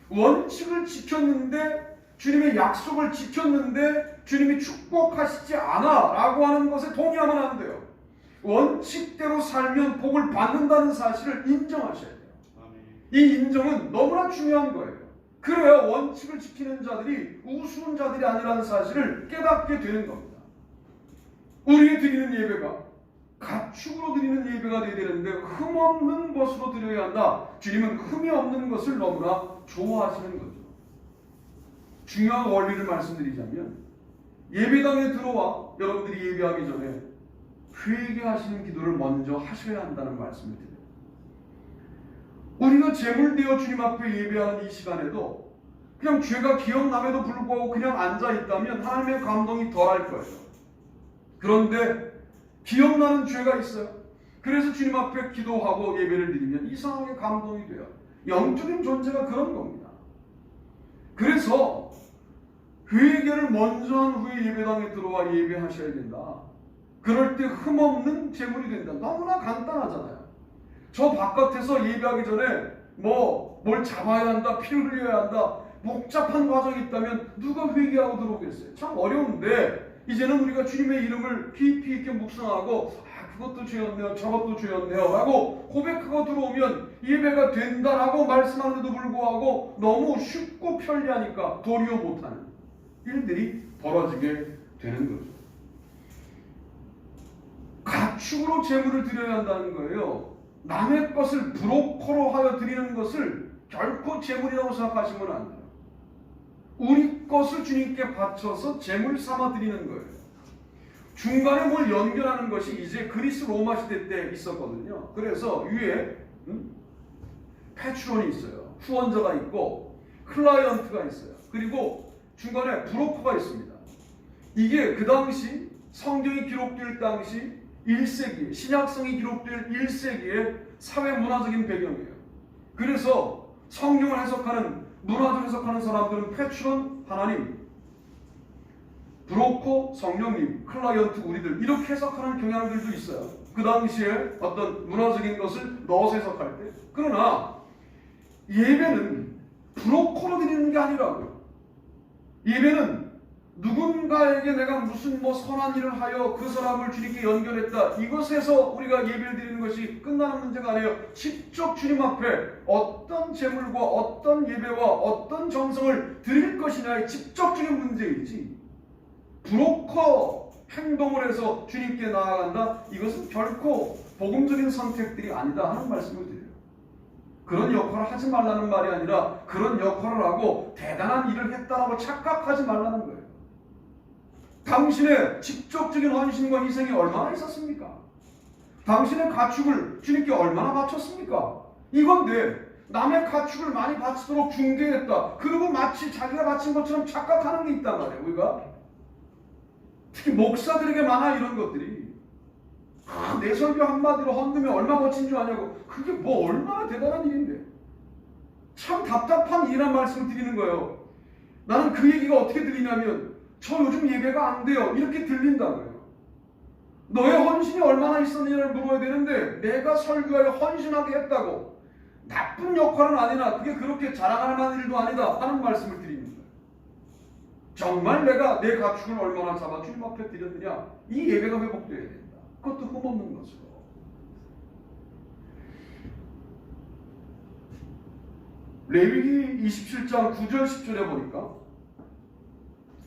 [SPEAKER 1] 원칙을 지켰는데 주님의 약속을 지켰는데 주님이 축복하시지 않아 라고 하는 것에 동의하면 안 돼요. 원칙대로 살면 복을 받는다는 사실을 인정하셔야 돼요. 이 인정은 너무나 중요한 거예요. 그래야 원칙을 지키는 자들이 우스운 자들이 아니라는 사실을 깨닫게 되는 겁니다. 우리가 드리는 예배가 가축으로 드리는 예배가 되어야 되는데 흠없는 것으로 드려야 한다. 주님은 흠이 없는 것을 너무나 좋아하시는 거죠. 중요한 원리를 말씀드리자면 예배당에 들어와 여러분들이 예배하기 전에 회개하시는 기도를 먼저 하셔야 한다는 말씀을 드려요. 우리가 제물되어 주님 앞에 예배하는 이 시간에도 그냥 죄가 기억남에도 불구하고 그냥 앉아있다면 하나님의 감동이 덜할 거예요. 그런데 기억나는 죄가 있어요. 그래서 주님 앞에 기도하고 예배를 드리면 이상하게 감동이 돼요. 영적인 존재가 그런 겁니다. 그래서 회개를 먼저 한 후에 예배당에 들어와 예배하셔야 된다. 그럴 때 흠없는 제물이 된다. 너무나 간단하잖아요. 저 바깥에서 예배하기 전에 뭘 잡아야 한다, 피를 흘려야 한다, 복잡한 과정이 있다면 누가 회개하고 들어오겠어요? 참 어려운데 이제는 우리가 주님의 이름을 깊이 있게 묵상하고 그것도 죄였네요, 저것도 죄였네요 라고 고백하고 들어오면 예배가 된다라고 말씀하는데도 불구하고 너무 쉽고 편리하니까 도리어 못하는 일들이 벌어지게 되는 거죠. 가축으로 제물을 드려야 한다는 거예요. 남의 것을 브로커로 하여 드리는 것을 결코 제물이라고 생각하시면 안 돼요. 우리 것을 주님께 바쳐서 제물 삼아 드리는 거예요. 중간에 뭘 연결하는 것이 이제 그리스 로마 시대 때 있었거든요. 그래서 위에 패트론이 있어요. 후원자가 있고 클라이언트가 있어요. 그리고 중간에 브로커가 있습니다. 이게 그 당시 성경이 기록될 당시 1세기, 신약성이 기록될 1세기의 사회 문화적인 배경이에요. 그래서 성경을 해석하는, 문화를 해석하는 사람들은 패트론, 하나님, 브로커, 성령님, 클라이언트, 우리들 이렇게 해석하는 경향들도 있어요. 그 당시에 어떤 문화적인 것을 넣어서 해석할 때. 그러나 예배는 브로커로 드리는 게 아니라고요. 예배는 누군가에게 내가 무슨 선한 일을 하여 그 사람을 주님께 연결했다. 이것에서 우리가 예배를 드리는 것이 끝나는 문제가 아니에요. 직접 주님 앞에 어떤 제물과 어떤 예배와 어떤 정성을 드릴 것이냐의 직접적인 문제이지. 브로커 행동을 해서 주님께 나아간다. 이것은 결코 복음적인 선택들이 아니다 하는 말씀을 드려요. 그런 역할을 하지 말라는 말이 아니라 그런 역할을 하고 대단한 일을 했다라고 착각하지 말라는 거예요. 당신의 직접적인 헌신과 희생이 얼마나 있었습니까? 당신의 가축을 주님께 얼마나 바쳤습니까? 이건데 남의 가축을 많이 바치도록 중대했다. 그리고 마치 자기가 바친 것처럼 착각하는 게 있단 말이에요. 우리가 특히 목사들에게 많아 이런 것들이. 내 설교 한마디로 헌금이 얼마 멋진 줄 아냐고. 그게 뭐 얼마나 대단한 일인데. 참 답답한 일이란 말씀을 드리는 거예요. 나는 그 얘기가 어떻게 들리냐면 저 요즘 예배가 안 돼요. 이렇게 들린다고요. 너의 헌신이 얼마나 있었느냐를 물어야 되는데 내가 설교하여 헌신하게 했다고. 나쁜 역할은 아니나 그게 그렇게 자랑할 만한 일도 아니다 하는 말씀을 드리는 거예요. 정말 내가 내 가축을 얼마나 잡아 주님 앞에 드렸느냐. 이 예배가 회복되어야 된다. 그것도 흠없는 것으로. 레위기 27장 9절 10절에 보니까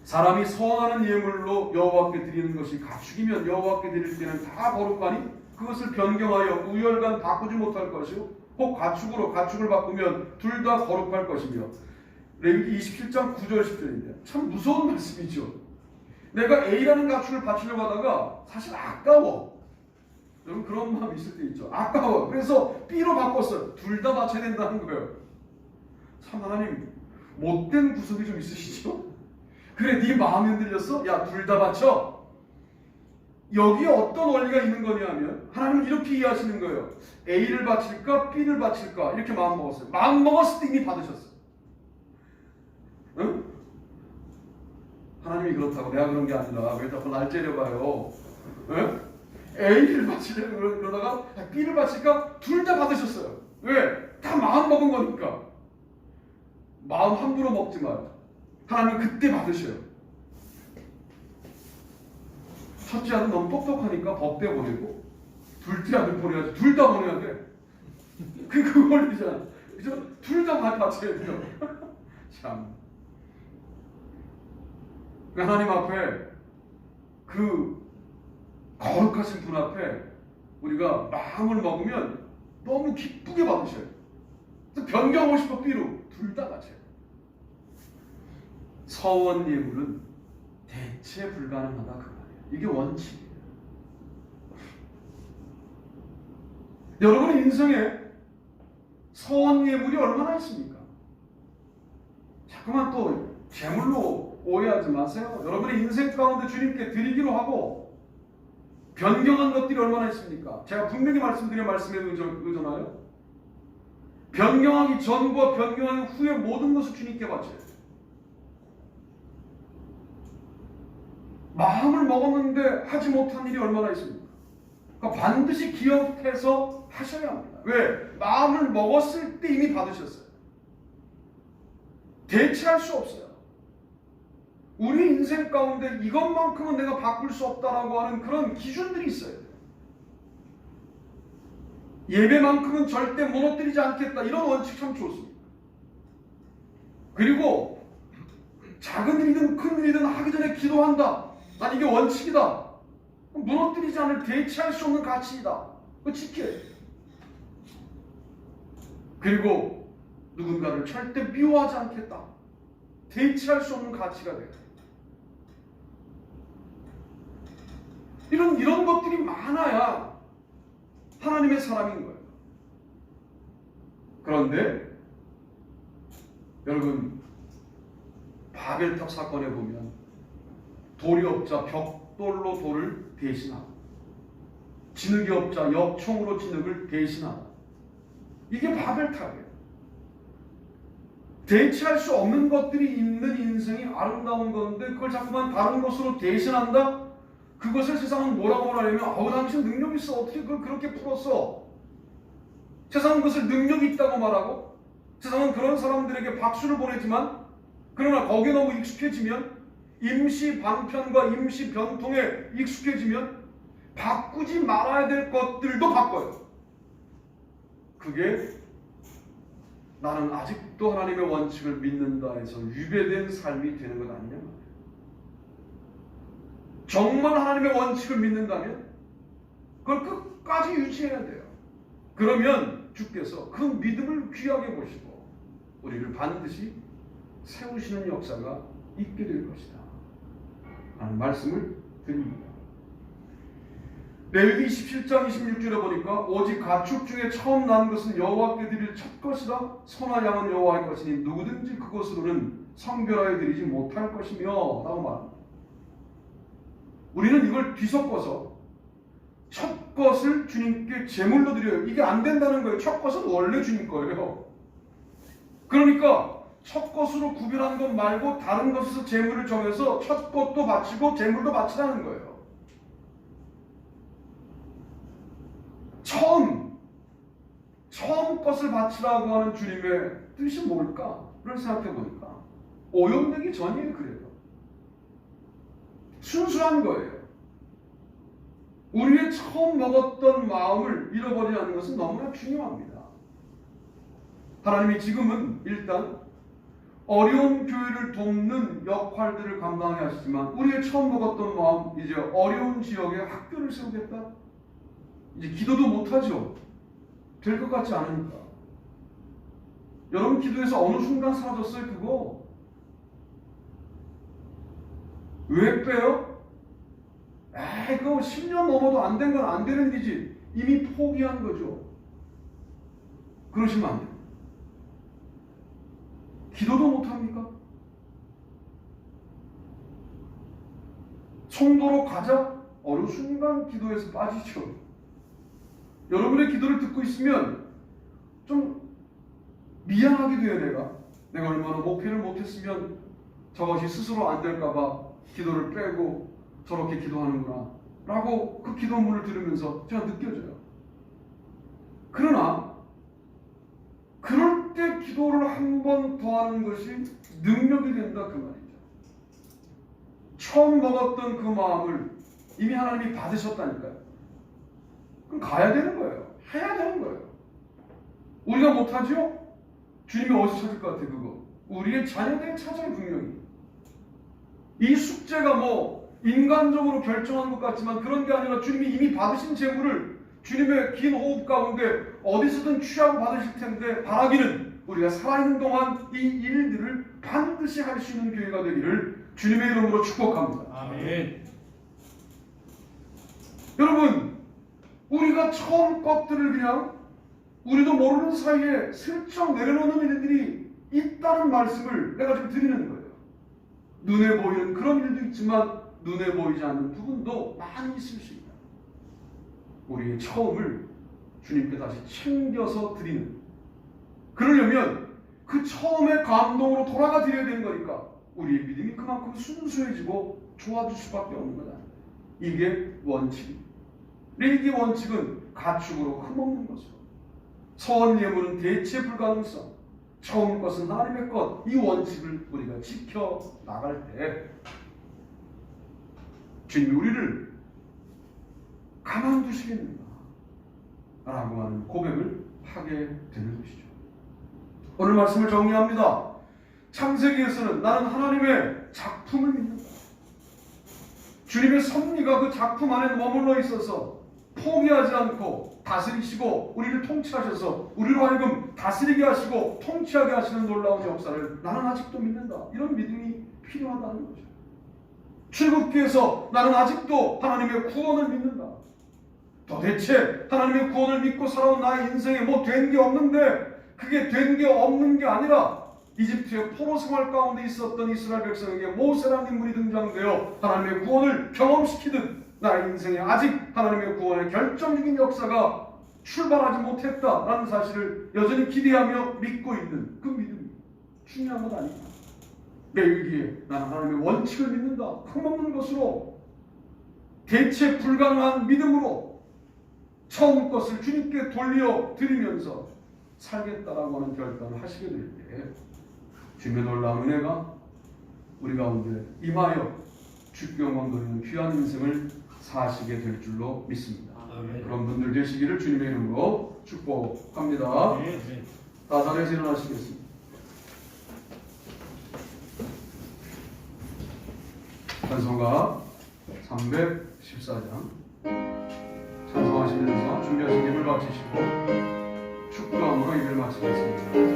[SPEAKER 1] 사람이 서원하는 예물로 여호와께 드리는 것이 가축이면 여호와께 드릴 때는 다 거룩하니 그것을 변경하여 우열간 바꾸지 못할 것이요 혹 가축으로 가축을 바꾸면 둘 다 거룩할 것이며. 레위기 27장 9절 10절인데 참 무서운 말씀이죠. 내가 A라는 가축을 바치려고 하다가 사실 아까워. 여러분 그런 마음 있을 때 있죠. 아까워. 그래서 B로 바꿨어요. 둘 다 바쳐야 된다는 거예요. 참 하나님 못된 구석이 좀 있으시죠? 그래 네 마음이 흔들렸어? 야 둘 다 바쳐. 여기에 어떤 원리가 있는 거냐면 하나님은 이렇게 이해하시는 거예요. A를 바칠까 B를 바칠까 이렇게 마음 먹었어요. 마음 먹었을 때 이미 받으셨어요. 응? 하나님이 그렇다고 내가 그런 게 아니라 왜 자꾸 날 째려봐요. 응? A를 바치려고 그러다가 B를 바칠까 둘 다 받으셨어요. 왜? 다 마음 먹은 거니까. 마음 함부로 먹지 마요. 하나님 그때 받으셔요. 첫째 아들 너무 똑똑하니까 법대 보내고 둘째 아들 보내야지. 둘 다 보내야 돼. 그 원리잖아. 그죠? 둘 다 바쳐야 돼요. 참. 하나님 앞에 그 거룩하신 분 앞에 우리가 마음을 먹으면 너무 기쁘게 받으셔요. 변경 50번 B로 둘 다 바쳐요. 서원 예물은 대체 불가능하다 그 말이에요. 이게 원칙이에요. 여러분의 인생에 서원 예물이 얼마나 있습니까? 자꾸만 또 제물로 오해하지 마세요. 여러분의 인생 가운데 주님께 드리기로 하고 변경한 것들이 얼마나 있습니까? 제가 분명히 말씀드린 말씀에 의존하여 변경하기 전과 변경하기 후에 모든 것을 주님께 바쳐야 돼요. 마음을 먹었는데 하지 못한 일이 얼마나 있습니까? 그러니까 반드시 기억해서 하셔야 합니다. 왜? 마음을 먹었을 때 이미 받으셨어요. 대체할 수 없어요. 우리 인생 가운데 이것만큼은 내가 바꿀 수 없다라고 하는 그런 기준들이 있어요. 예배만큼은 절대 무너뜨리지 않겠다. 이런 원칙 참 좋습니다. 그리고 작은 일이든 큰 일이든 하기 전에 기도한다. 난 이게 원칙이다. 무너뜨리지 않을 대체할 수 없는 가치이다. 그거 지켜야 돼. 그리고 누군가를 절대 미워하지 않겠다. 대체할 수 없는 가치가 돼요. 이런 것들이 많아야 하나님의 사람인 거예요. 그런데 여러분 바벨탑 사건에 보면 돌이 없자 벽돌로 돌을 대신하고 진흙이 없자 엽총으로 진흙을 대신하고 이게 바벨탑이에요. 대체할 수 없는 것들이 있는 인생이 아름다운 건데 그걸 자꾸만 다른 것으로 대신한다? 그것을 세상은 뭐라고 말하냐면 당신 능력 있어. 어떻게 그걸 그렇게 풀었어? 세상은 그것을 능력이 있다고 말하고 세상은 그런 사람들에게 박수를 보내지만 그러나 거기에 너무 익숙해지면 임시 방편과 임시 변통에 익숙해지면 바꾸지 말아야 될 것들도 바꿔요. 그게 나는 아직도 하나님의 원칙을 믿는다 해서 유배된 삶이 되는 것 아니냐 말이에요. 정말 하나님의 원칙을 믿는다면 그걸 끝까지 유지해야 돼요. 그러면 주께서 그 믿음을 귀하게 보시고 우리를 반드시 세우시는 역사가 있게 될 것이다 하는 말씀을 드립니다. 레위기 27장 26절에 보니까 오직 가축 중에 처음 난 것은 여호와께 드릴 첫 것이다. 소나 양은 여호와의 것이니 누구든지 그것으로는 성별하여 드리지 못할 것이며 라고 말합니다. 우리는 이걸 뒤섞어서 첫 것을 주님께 제물로 드려요. 이게 안 된다는 거예요. 첫 것은 원래 주님 거예요. 그러니까 첫 것으로 구별한 것 말고 다른 것에서 제물을 정해서 첫 것도 바치고 제물도 바치라는 거예요. 처음 것을 바치라고 하는 주님의 뜻이 뭘까를 생각해 보니까 오염되기 전이에요. 그래요. 순수한 거예요. 우리의 처음 먹었던 마음을 잃어버리지 않는 것은 너무나 중요합니다. 하나님이 지금은 일단 어려운 교회를 돕는 역할들을 감당해 하시지만 우리의 처음 먹었던 마음, 이제 어려운 지역에 학교를 세우겠다? 이제 기도도 못하죠. 될 것 같지 않으니까. 여러분 기도에서 어느 순간 사라졌어요 그거? 왜 빼요? 에이 그거 10년 넘어도 안 된 건 안 되는 일이지. 이미 포기한 거죠. 그러시면 안 돼요. 기도도 못합니까? 성도로 가자 어느 순간 기도에서 빠지죠. 여러분의 기도를 듣고 있으면 좀 미안하기도 해요. 내가 얼마나 목회를 못했으면 저것이 스스로 안 될까봐 기도를 빼고 저렇게 기도하는구나 라고 그 기도문을 들으면서 제가 느껴져요. 그러나 그럴 때 기도를 한 번 더 하는 것이 능력이 된다 그 말이죠. 처음 먹었던 그 마음을 이미 하나님이 받으셨다니까요. 그럼 가야 되는 거예요. 해야 되는 거예요. 우리가 못하죠? 주님이 어디서 찾을 것 같아요 그거? 우리의 자녀들이 찾아요 분명히. 이 숙제가 뭐 인간적으로 결정한 것 같지만 그런 게 아니라 주님이 이미 받으신 재물을 주님의 긴 호흡 가운데 어디서든 취하고 받으실 텐데 바라기는 우리가 살아있는 동안 이 일들을 반드시 할 수 있는 교회가 되기를 주님의 이름으로 축복합니다.
[SPEAKER 2] 아멘.
[SPEAKER 1] 여러분 우리가 처음 것들을 그냥 우리도 모르는 사이에 슬쩍 내려놓는 일들이 있다는 말씀을 내가 지금 드리는 거예요. 눈에 보이는 그런 일도 있지만 눈에 보이지 않는 부분도 많이 있을 수 있다. 우리의 처음을 주님께 다시 챙겨서 드리는, 그러려면 그 처음의 감동으로 돌아가 드려야 되는 거니까 우리의 믿음이 그만큼 순수해지고 좋아질 수밖에 없는 거다. 이게 원칙입니다. 레위기 원칙은 가축으로 흠없는 것으로, 서원 예물은 대체 불가능성, 처음 것은 하나님의 것, 이 원칙을 우리가 지켜 나갈 때 주님이 우리를 가만두시겠는가 라고 하는 고백을 하게 되는 것이죠. 오늘 말씀을 정리합니다. 창세기에서는 나는 하나님의 작품을 믿는다. 주님의 섭리가 그 작품 안에 머물러 있어서 포기하지 않고 다스리시고 우리를 통치하셔서 우리로 하여금 다스리게 하시고 통치하게 하시는 놀라운 역사를 나는 아직도 믿는다. 이런 믿음이 필요하다는 거죠. 출애굽기에서 나는 아직도 하나님의 구원을 믿는다. 도대체 하나님의 구원을 믿고 살아온 나의 인생에 뭐 된 게 없는데, 그게 된 게 없는 게 아니라 이집트의 포로 생활 가운데 있었던 이스라엘 백성에게 모세라는 인물이 등장되어 하나님의 구원을 경험시키듯 나의 인생에 아직 하나님의 구원의 결정적인 역사가 출발하지 못했다라는 사실을 여전히 기대하며 믿고 있는 그 믿음이 중요한 건 아니다. 레위기에 나는 하나님의 원칙을 믿는다. 흠없는 것으로, 대체 불가능한 믿음으로 처음 것을 주님께 돌려드리면서 살겠다라고 하는 결단을 하시게 될 때 주님의 놀라운 은혜가 우리 가운데 임하여 주께 영광 돌리는 귀한 인생을 사시게 될 줄로 믿습니다.
[SPEAKER 2] 아멘.
[SPEAKER 1] 그런 분들 되시기를 주님의 이름으로 축복합니다.
[SPEAKER 2] 아멘.
[SPEAKER 1] 다 자리에서 일어나시겠습니다. 찬송가 314장 찬송하시면서 준비하신 힘을 바치시고 축복 축도함으로 예배를 마치겠습니다.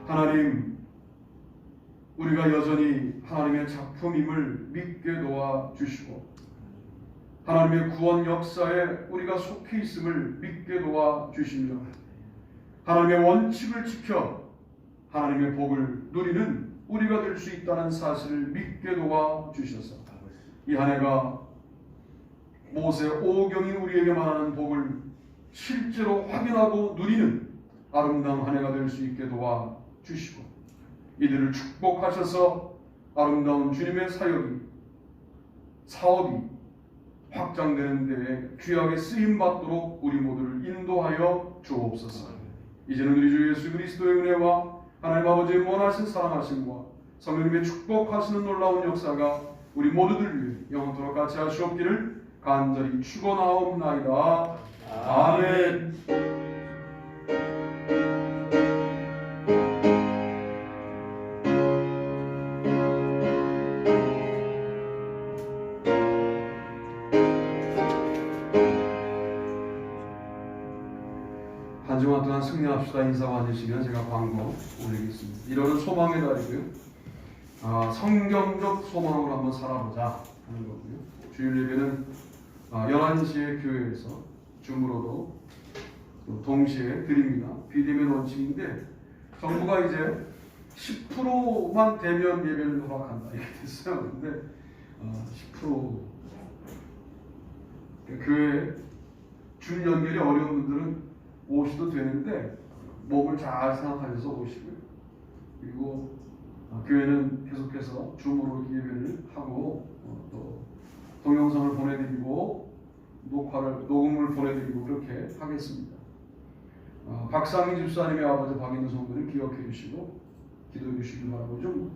[SPEAKER 1] 하나님, 우리가 여전히 하나님의 작품임을 믿게 도와주시고 하나님의 구원 역사에 우리가 속해 있음을 믿게 도와주시며 하나님의 원칙을 지켜 하나님의 복을 누리는 우리가 될 수 있다는 사실을 믿게 도와주셔서 이 한 해가 모세 오경이 우리에게 말하는 복을 실제로 확인하고 누리는 아름다운 한 해가 될 수 있게 도와주시고 이들을 축복하셔서 아름다운 주님의 사업이 확장되는 데에 귀하게 쓰임받도록 우리 모두를 인도하여 주옵소서. 이제는 우리 주 예수 그리스도의 은혜와 하나님 아버지의 원하신 사랑하심과 성령님의 축복하시는 놀라운 역사가 우리 모두들 위해 영원토록 같이 하시옵기를 간절히 축원하옵나이다. 아멘. 한 주간 동안 승리합시다 인사와 앉으시면 제가 광고 올리겠습니다. 1월은 소망의 달이고요. 성경적 소망으로 한번 살아보자 하는 거고요. 주일 예배는 11시에 교회에서 줌으로도 동시에 드립니다. 비대면 원칙인데 정부가 이제 10%만 대면 예배를 허락한다 이렇게 됐어요. 근데 10% 교회 줄 연결이 어려운 분들은 오셔도 되는데 몸을 잘 생각하셔서 오시고요. 그리고 교회는 계속해서 줌으로 예배를 하고 또 동영상을 보내드리고 녹음을 보내드리고 그렇게 하겠습니다. 박상희 집사님의 아버지 박인우 성도님 기억해 주시고 기도해 주시기 바라고 좀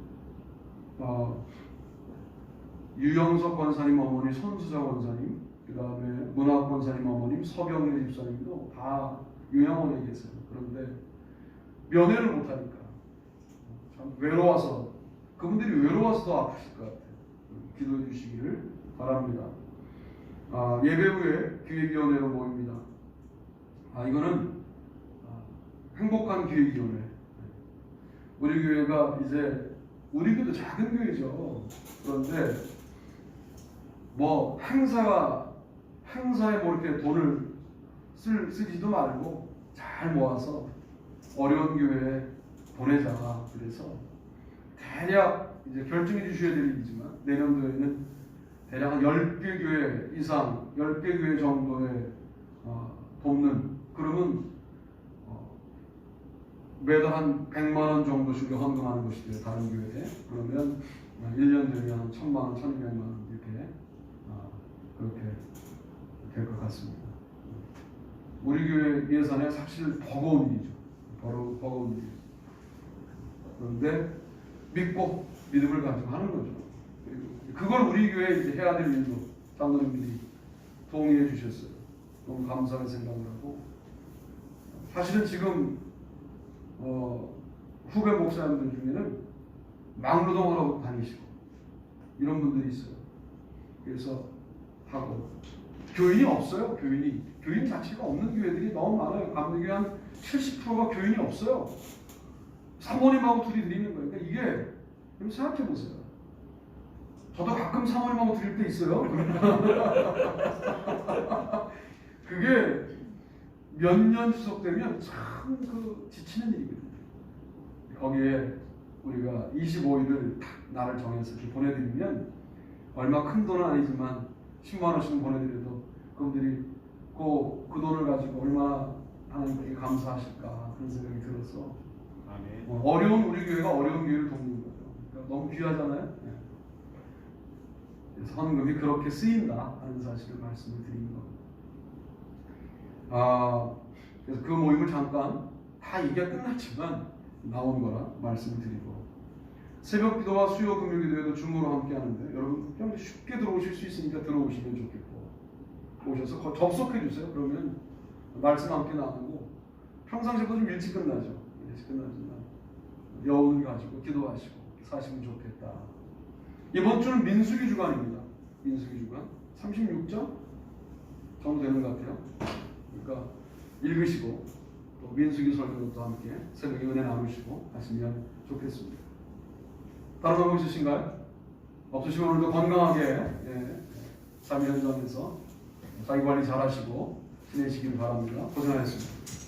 [SPEAKER 1] 유영석 권사님 어머니 손수자 권사님 그 다음에 문학 권사님 어머님 서병래 집사님도 다 요양원에 계세요. 그런데 면회를 못하니까 참 외로워서 그분들이 외로워서 더 아프실 것 같아요. 기도해 주시기를 바랍니다. 예배 후에 기획위원회로 모입니다. 이거는 행복한 기획위원회. 우리 교회가 이제 우리 교회도 작은 교회죠. 그런데 뭐 행사에 뭐 이렇게 돈을 쓰지도 말고 잘 모아서 어려운 교회에 보내자. 그래서 대략 이제 결정해 주셔야 될 일이지만 내년도에는 대략 한 10개 교회 이상, 10개 교회 정도의 돕는, 그러면 매달 한 100만 원 정도씩 헌금하는 것이 돼요. 다른 교회에. 그러면 1년 되면 한 1,000만 원, 1,200만 원 이렇게 그렇게 될 것 같습니다. 우리 교회 예산에 사실 버거운 일이죠. 버거운 일이죠. 그런데 믿고 믿음을 가지고 하는 거죠. 그걸 우리 교회에 이제 해야 될 일도 장로님들이 동의해 주셨어요. 너무 감사하게 생각을 하고, 사실은 지금 후배 목사님들 중에는 막노동하러 다니시고 이런 분들이 있어요. 그래서 하고 교인이 없어요. 교인 자체가 없는 교회들이 너무 많아요. 감리교회 한 70%가 교인이 없어요. 사모님하고 둘이 드리는 거예요. 그러니까 이게 좀 생각해 보세요. 저도 가끔 사모님하고 드릴 때 있어요. 그게 몇 년 지속되면 참 지치는 일이거든요. 거기에 우리가 25일을 딱 날을 정해서 이렇게 보내드리면 얼마 큰 돈은 아니지만 10만 원씩 보내드려도 그분들이 그 돈을 가지고 얼마나 하나님께 감사하실까 그런 생각이 들어서 어려운 우리 교회가 어려운 교회를 돕는 거죠. 그러니까 너무 귀하잖아요. 네. 그래서 헌금이 그렇게 쓰인다 하는 사실을 말씀을 드리는 겁니다. 그래서 그 모임을 잠깐 다 얘기가 끝났지만 나온 거라 말씀을 드리고, 새벽 기도와 수요 금요 기도에도 줌으로 함께 하는데 여러분 그냥 쉽게 들어오실 수 있으니까 들어오시면 좋겠고, 오셔서 접속해 주세요. 그러면 말씀 함께 나누고, 평상시보다 좀 일찍 끝나죠. 일찍 끝나지만 여운을 가지고 기도하시고 사시면 좋겠다. 이번 주는 민수기 주간입니다. 민수기 주간 36점 정도 되는 것 같아요. 그러니까 읽으시고 또 민수기 설교도 함께 새벽에 은혜 나누시고 하시면 좋겠습니다. 다른 거 있으신가요? 없으시면 오늘도 건강하게 삶의 현장에서 자기 관리 잘 하시고 지내시길 바랍니다. 고생하셨습니다.